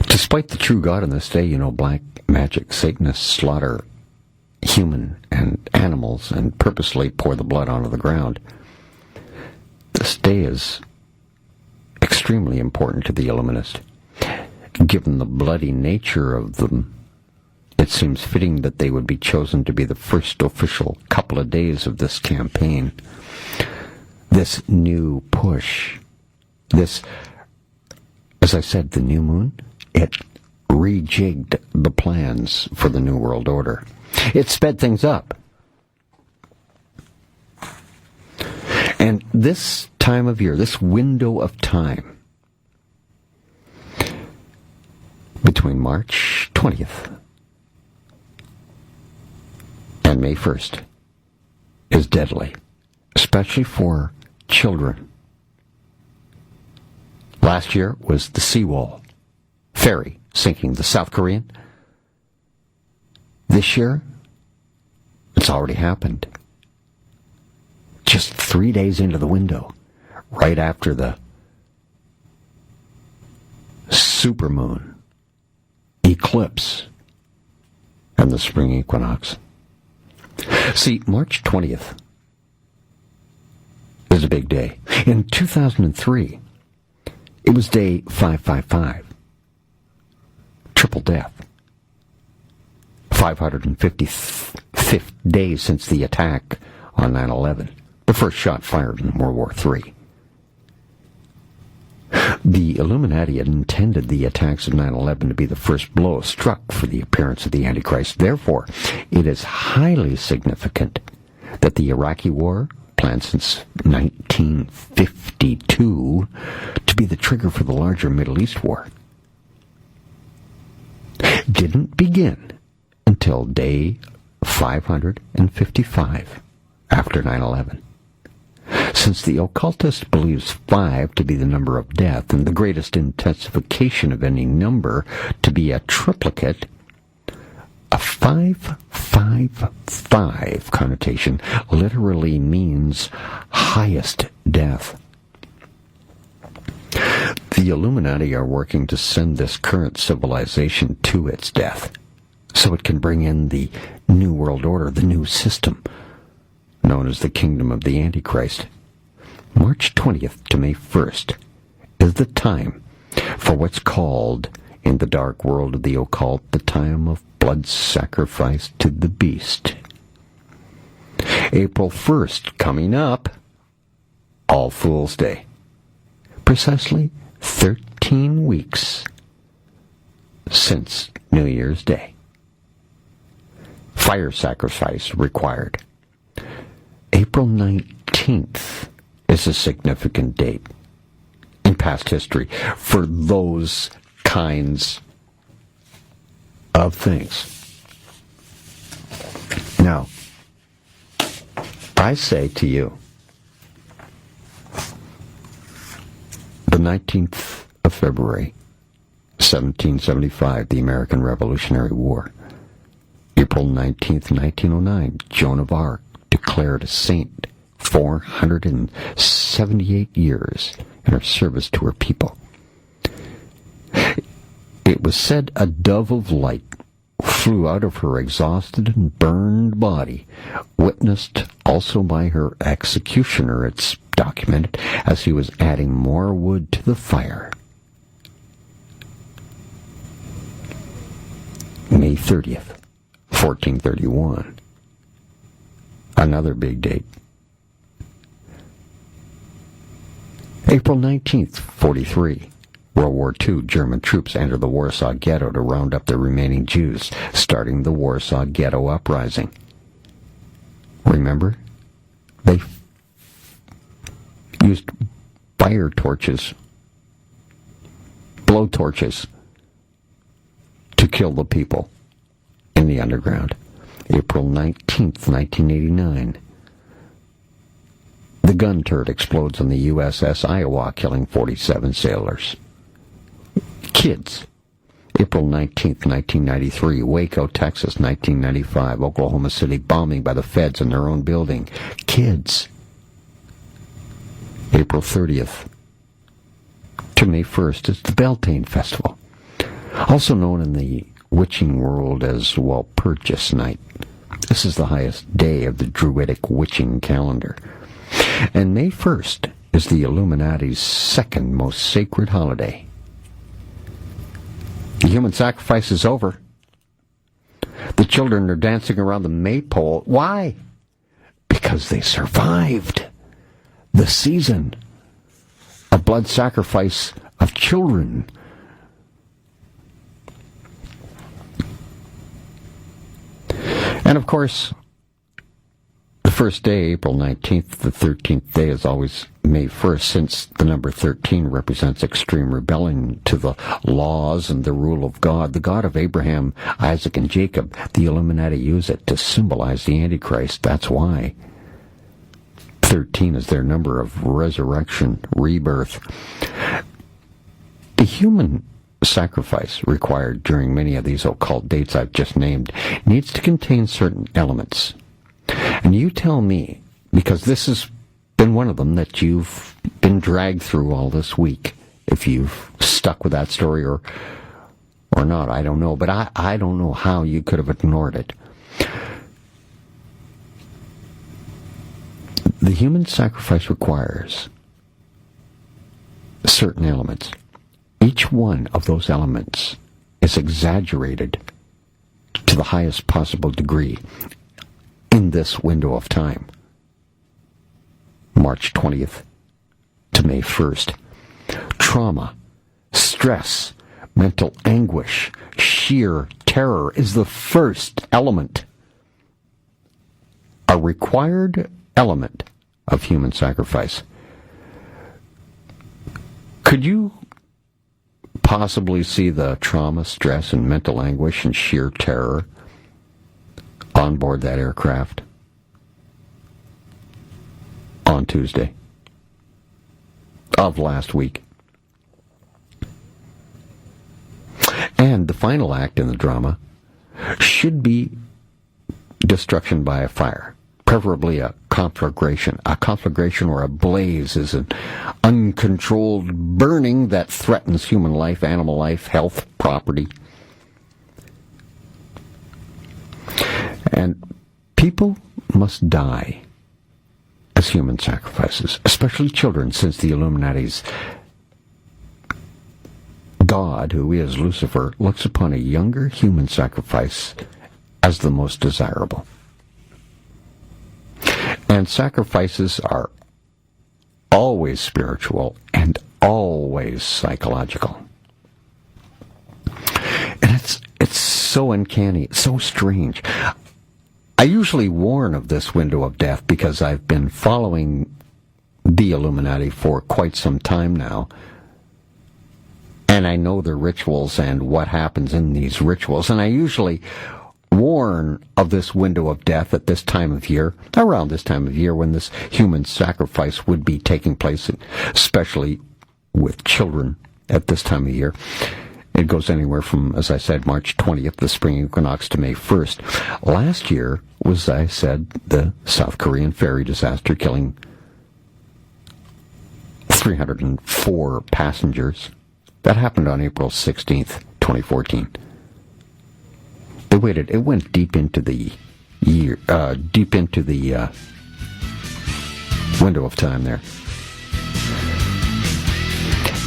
Despite the true God in this day, black magic Satanists slaughter human and animals and purposely pour the blood onto the ground. This day is extremely important to the Illuminist. Given the bloody nature of them, it seems fitting that they would be chosen to be the first official couple of days of this campaign. This new push, this, as I said, the new moon, it rejigged the plans for the New World Order. It sped things up. And this time of year, this window of time, between March 20th and May 1st, is deadly, especially for children. Last year was the seawall ferry sinking the South Korean. This year, it's already happened. Just 3 days into the window, right after the supermoon, eclipse, and the spring equinox. See, March 20th is a big day. In 2003, it was day 555. Triple death. 555th day since the attack on 9/11. The first shot fired in World War III. The Illuminati had intended the attacks of 9/11 to be the first blow struck for the appearance of the Antichrist. Therefore, it is highly significant that the Iraqi war, planned since 1952, to be the trigger for the larger Middle East war, didn't begin until day 555 after 9/11. Since the occultist believes 5 to be the number of death and the greatest intensification of any number to be a triplicate, a 555 connotation literally means highest death. The Illuminati are working to send this current civilization to its death, so it can bring in the New World Order, the new system, known as the Kingdom of the Antichrist. March 20th to May 1st is the time for what's called, in the dark world of the occult, the time of blood sacrifice to the beast. April 1st coming up, All Fool's Day. Precisely 13 weeks since New Year's Day. Fire sacrifice required. April 19th is a significant date in past history for those kinds of things. Now, I say to you, the 19th of February, 1775, the American Revolutionary War. April 19th, 1909, Joan of Arc declared a saint, 478 years in her service to her people. It was said a dove of light flew out of her exhausted and burned body, witnessed also by her executioner, it's documented, as he was adding more wood to the fire. May 30th, 1431. Another big date. April 19th, 43. World War II, German troops enter the Warsaw Ghetto to round up the remaining Jews, starting the Warsaw Ghetto Uprising. Remember? They used fire torches, blow torches, to kill the people in the underground. April 19th, 1989. The gun turret explodes on the USS Iowa, killing 47 sailors. Kids. April 19th, 1993. Waco, Texas, 1995. Oklahoma City bombing by the feds in their own building. Kids. April 30th to May 1st is the Beltane Festival, also known in the witching world as Walpurgis Night. This is the highest day of the Druidic witching calendar. And May 1st is the Illuminati's second most sacred holiday. The human sacrifice is over. The children are dancing around the maypole. Why? Because they survived the season of blood sacrifice of children. And of course, the first day, April 19th, the 13th day is always May 1st, since the number 13 represents extreme rebellion to the laws and the rule of God, the God of Abraham, Isaac, and Jacob. The Illuminati use it to symbolize the Antichrist. That's why 13 is their number of resurrection, rebirth. The human sacrifice required during many of these occult dates I've just named needs to contain certain elements. And you tell me, because this has been one of them that you've been dragged through all this week, if you've stuck with that story or not, I don't know. But I don't know how you could have ignored it. The human sacrifice requires certain elements. Each one of those elements is exaggerated to the highest possible degree in this window of time, March 20th to May 1st. Trauma, stress, mental anguish, sheer terror is the first element, a required element of human sacrifice. Could you possibly see the trauma, stress, and mental anguish and sheer terror on board that aircraft on Tuesday of last week? And the final act in the drama should be destruction by a fire, preferably a conflagration. A conflagration or a blaze is an uncontrolled burning that threatens human life, animal life, health, property. And people must die as human sacrifices, especially children, since the Illuminati's God, who is Lucifer, looks upon a younger human sacrifice as the most desirable. And sacrifices are always spiritual and always psychological. And it's so uncanny, so strange. I usually warn of this window of death because I've been following the Illuminati for quite some time now. And I know their rituals and what happens in these rituals. And I usually warn of this window of death at this time of year, around this time of year when this human sacrifice would be taking place, especially with children at this time of year. It goes anywhere from, as I said, March 20th, the spring equinox, to May 1st. Last year was, I said, the South Korean ferry disaster, killing 304 passengers. That happened on April 16th, 2014. They waited. It went deep into the window of time there.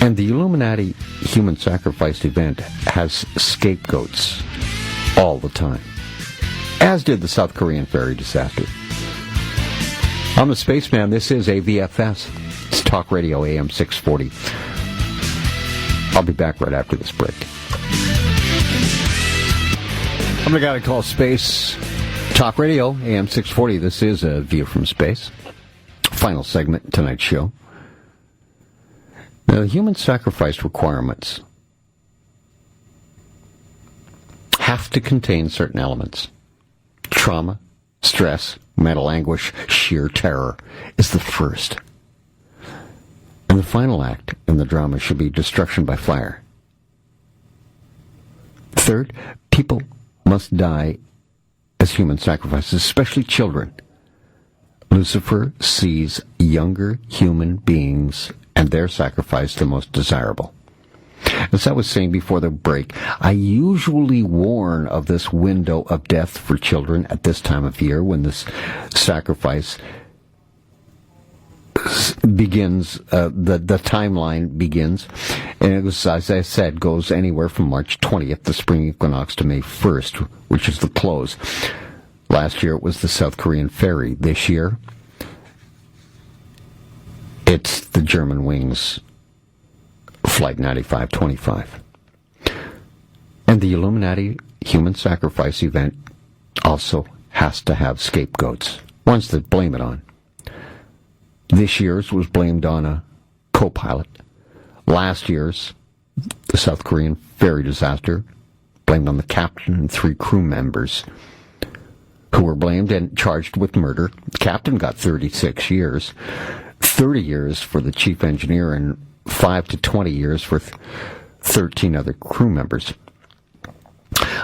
And the Illuminati human sacrifice event has scapegoats all the time, as did the South Korean ferry disaster. I'm the Spaceman. This is AVFS. It's Talk Radio AM 640. I'll be back right after this break. I'm the guy to call Space Talk Radio AM 640. This is a View from Space. Final segment in tonight's show. Now, the human sacrifice requirements have to contain certain elements. Trauma, stress, mental anguish, sheer terror is the first. And the final act in the drama should be destruction by fire. Third, people must die as human sacrifices, especially children. Lucifer sees younger human beings and their sacrifice the most desirable. As I was saying before the break, I usually warn of this window of death for children at this time of year when this sacrifice begins, the timeline begins. And it was, as I said, goes anywhere from March 20th, the spring equinox, to May 1st, which is the close. Last year it was the South Korean ferry. This year, it's the German Wings Flight 9525. And the Illuminati human sacrifice event also has to have scapegoats, ones that blame it on. This year's was blamed on a co-pilot. Last year's, the South Korean ferry disaster, blamed on the captain and 3 crew members who were blamed and charged with murder. The captain got 36 years. 30 years for the chief engineer and 5 to 20 years for 13 other crew members.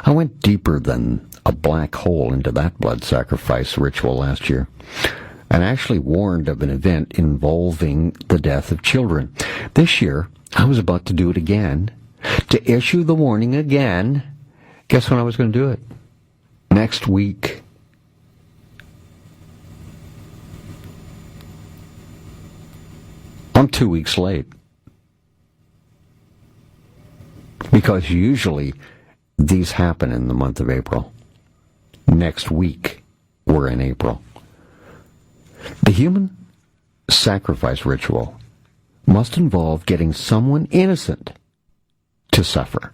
I went deeper than a black hole into that blood sacrifice ritual last year and actually warned of an event involving the death of children. This year, I was about to do it again, to issue the warning again. Guess when I was going to do it? Next week. I'm 2 weeks late. Because usually these happen in the month of April. Next week, we're in April. The human sacrifice ritual must involve getting someone innocent to suffer.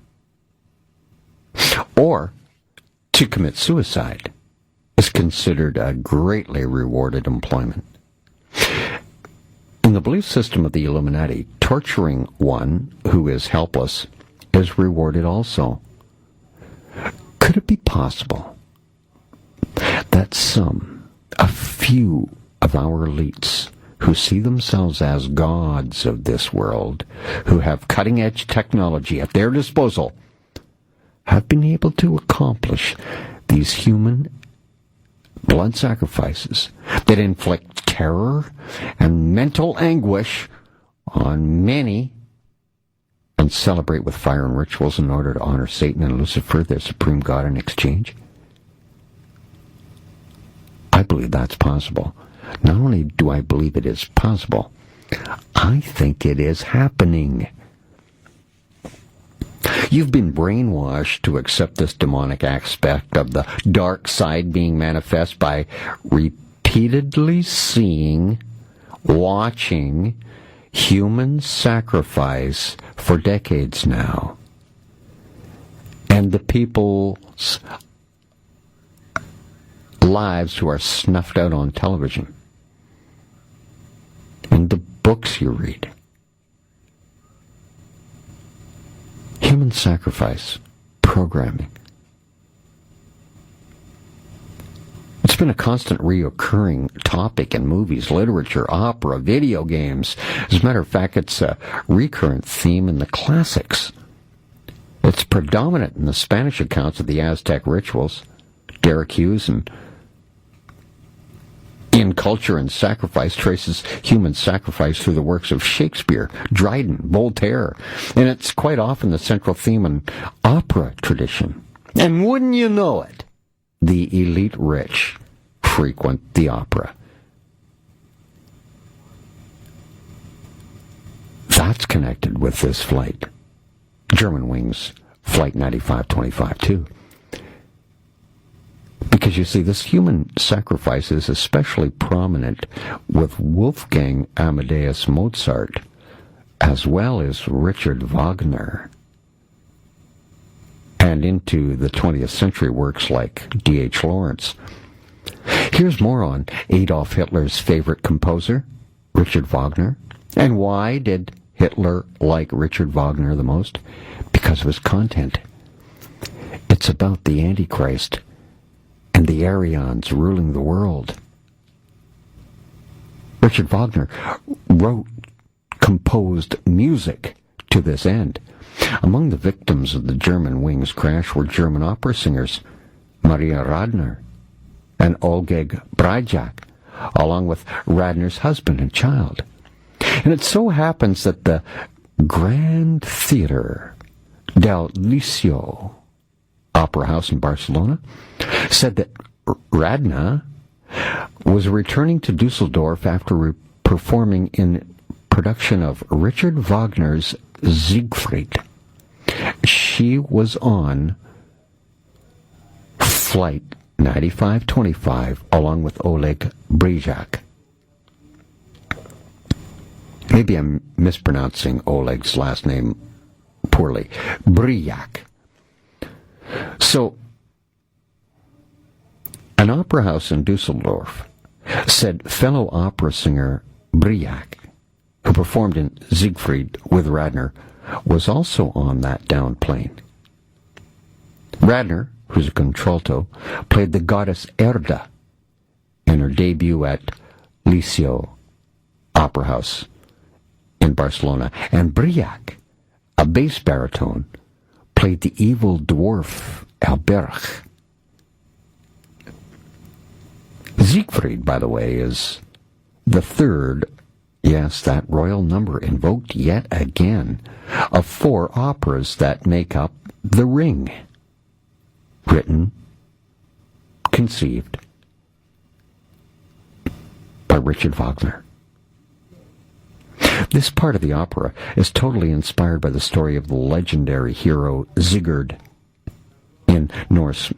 Or to commit suicide is considered a greatly rewarded employment. In the belief system of the Illuminati, torturing one who is helpless is rewarded also. Could it be possible that a few of our elites who see themselves as gods of this world, who have cutting-edge technology at their disposal, have been able to accomplish these human blood sacrifices that inflict terror and mental anguish on many and celebrate with fire and rituals in order to honor Satan and Lucifer, their supreme god, in exchange? I believe that's possible. Not only do I believe it is possible, I think it is happening. You've been brainwashed to accept this demonic aspect of the dark side being manifest by repeatedly seeing, watching human sacrifice for decades now. And the people's lives who are snuffed out on television, and the books you read. Human sacrifice programming. It's been a constant reoccurring topic in movies, literature, opera, video games. As a matter of fact, it's a recurrent theme in the classics. It's predominant in the Spanish accounts of the Aztec rituals. Derek Hughes and In Culture and Sacrifice traces human sacrifice through the works of Shakespeare, Dryden, Voltaire, and it's quite often the central theme in opera tradition. And wouldn't you know it, the elite rich frequent the opera. That's connected with this flight. Germanwings Flight 9525 too. Because you see, this human sacrifice is especially prominent with Wolfgang Amadeus Mozart, as well as Richard Wagner, and into the 20th century works like D.H. Lawrence. Here's more on Adolf Hitler's favorite composer, Richard Wagner. And why did Hitler like Richard Wagner the most? Because of his content. It's about the Antichrist and the Aryans ruling the world. Richard Wagner composed music to this end. Among the victims of the Germanwings crash were German opera singers Maria Radner and Oleg Brajak, along with Radner's husband and child. And it so happens that the Grand Theater del Liceo Opera House in Barcelona said that Radner was returning to Dusseldorf after performing in production of Richard Wagner's Siegfried. She was on Flight 9525 along with Oleg Brajak. Maybe I'm mispronouncing Oleg's last name poorly. Brajak. So, an opera house in Dusseldorf said fellow opera singer Brajak, who performed in Siegfried with Radner, was also on that down plane. Radner, who's a contralto, played the goddess Erda in her debut at Liceo Opera House in Barcelona, and Brajak, a bass baritone, played the evil dwarf Albert. Siegfried, by the way, is the third, yes, that royal number invoked yet again, of 4 operas that make up The Ring. Written, conceived by Richard Wagner. This part of the opera is totally inspired by the story of the legendary hero Sigurd in Norse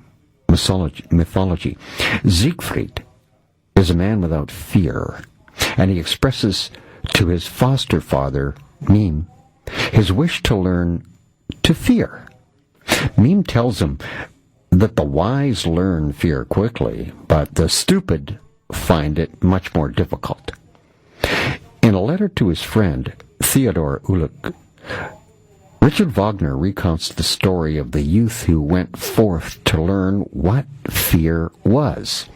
mythology. Siegfried is a man without fear, and he expresses to his foster father, Mime, his wish to learn to fear. Mime tells him that the wise learn fear quickly, but the stupid find it much more difficult. In a letter to his friend, Theodor Ulrich, Richard Wagner recounts the story of the youth who went forth to learn what fear was.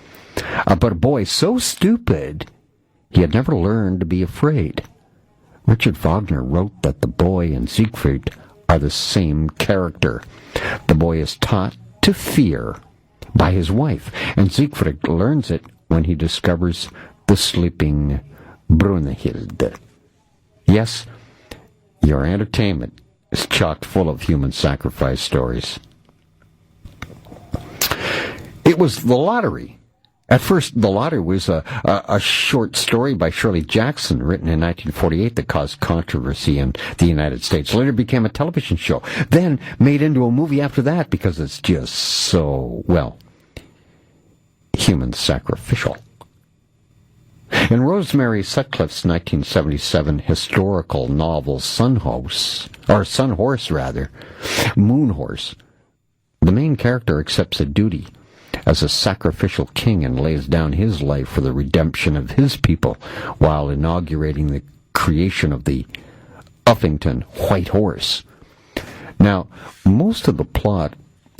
But a boy so stupid, he had never learned to be afraid. Richard Wagner wrote that the boy and Siegfried are the same character. The boy is taught to fear by his wife, and Siegfried learns it when he discovers the sleeping Brunhild. Yes, your entertainment is chock full of human sacrifice stories. It was The Lottery. At first, The Lottery was a short story by Shirley Jackson, written in 1948, that caused controversy in the United States. Later became a television show, then made into a movie after that because it's just so, well, human sacrificial. In Rosemary Sutcliffe's 1977 historical novel Moonhorse, the main character accepts a duty as a sacrificial king and lays down his life for the redemption of his people while inaugurating the creation of the Uffington White Horse. Now, most of the plot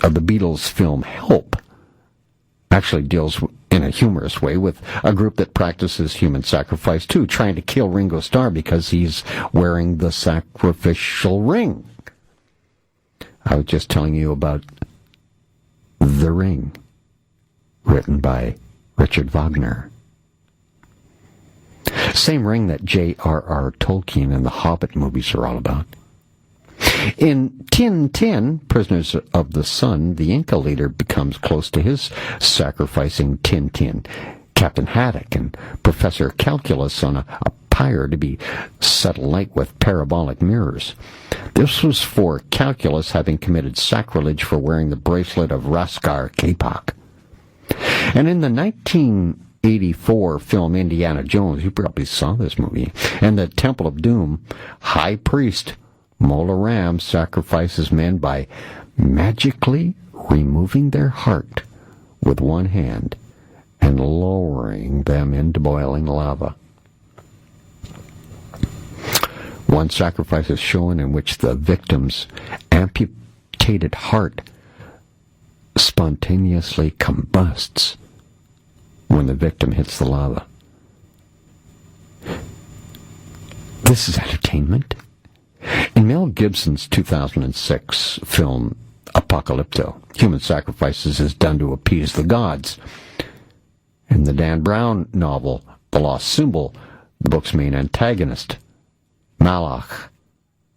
of the Beatles' film Help actually deals in a humorous way with a group that practices human sacrifice too, trying to kill Ringo Starr because he's wearing the sacrificial ring. I was just telling you about The Ring, written by Richard Wagner. Same ring that J.R.R. Tolkien and the Hobbit movies are all about. In Tin Tin, Prisoners of the Sun, the Inca leader becomes close to his sacrificing Tin Tin, Captain Haddock, and Professor Calculus on a pyre to be set alight with parabolic mirrors. This was for Calculus having committed sacrilege for wearing the bracelet of Raskar Kapak. And in the 1984 film Indiana Jones, you probably saw this movie, and the Temple of Doom, High Priest Mola Ram sacrifices men by magically removing their heart with one hand and lowering them into boiling lava. One sacrifice is shown in which the victim's amputated heart spontaneously combusts when the victim hits the lava. This is entertainment. In Mel Gibson's 2006 film Apocalypto, human sacrifices is done to appease the gods. In the Dan Brown novel The Lost Symbol, the book's main antagonist, Malach,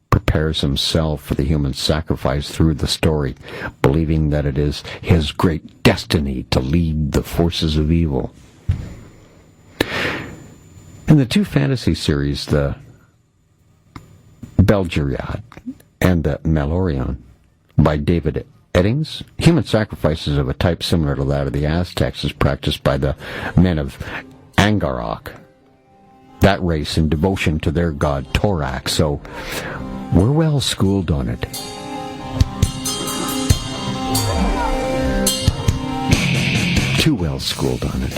prepares himself for the human sacrifice through the story, believing that it is his great destiny to lead the forces of evil. In the two fantasy series, the Belgeriad and the Malorion, by David Eddings, human sacrifices of a type similar to that of the Aztecs is practiced by the men of Angarok, that race in devotion to their god Torak, so we're well schooled on it. Too well schooled on it.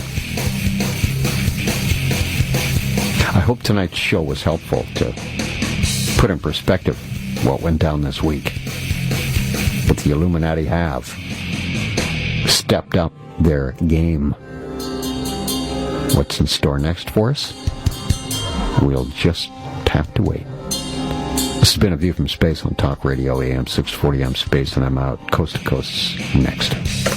I hope tonight's show was helpful to put in perspective what went down this week. But the Illuminati have stepped up their game. What's in store next for us? We'll just have to wait. This has been A View from Space on Talk Radio AM 640. I'm Space, and I'm out coast to coast next.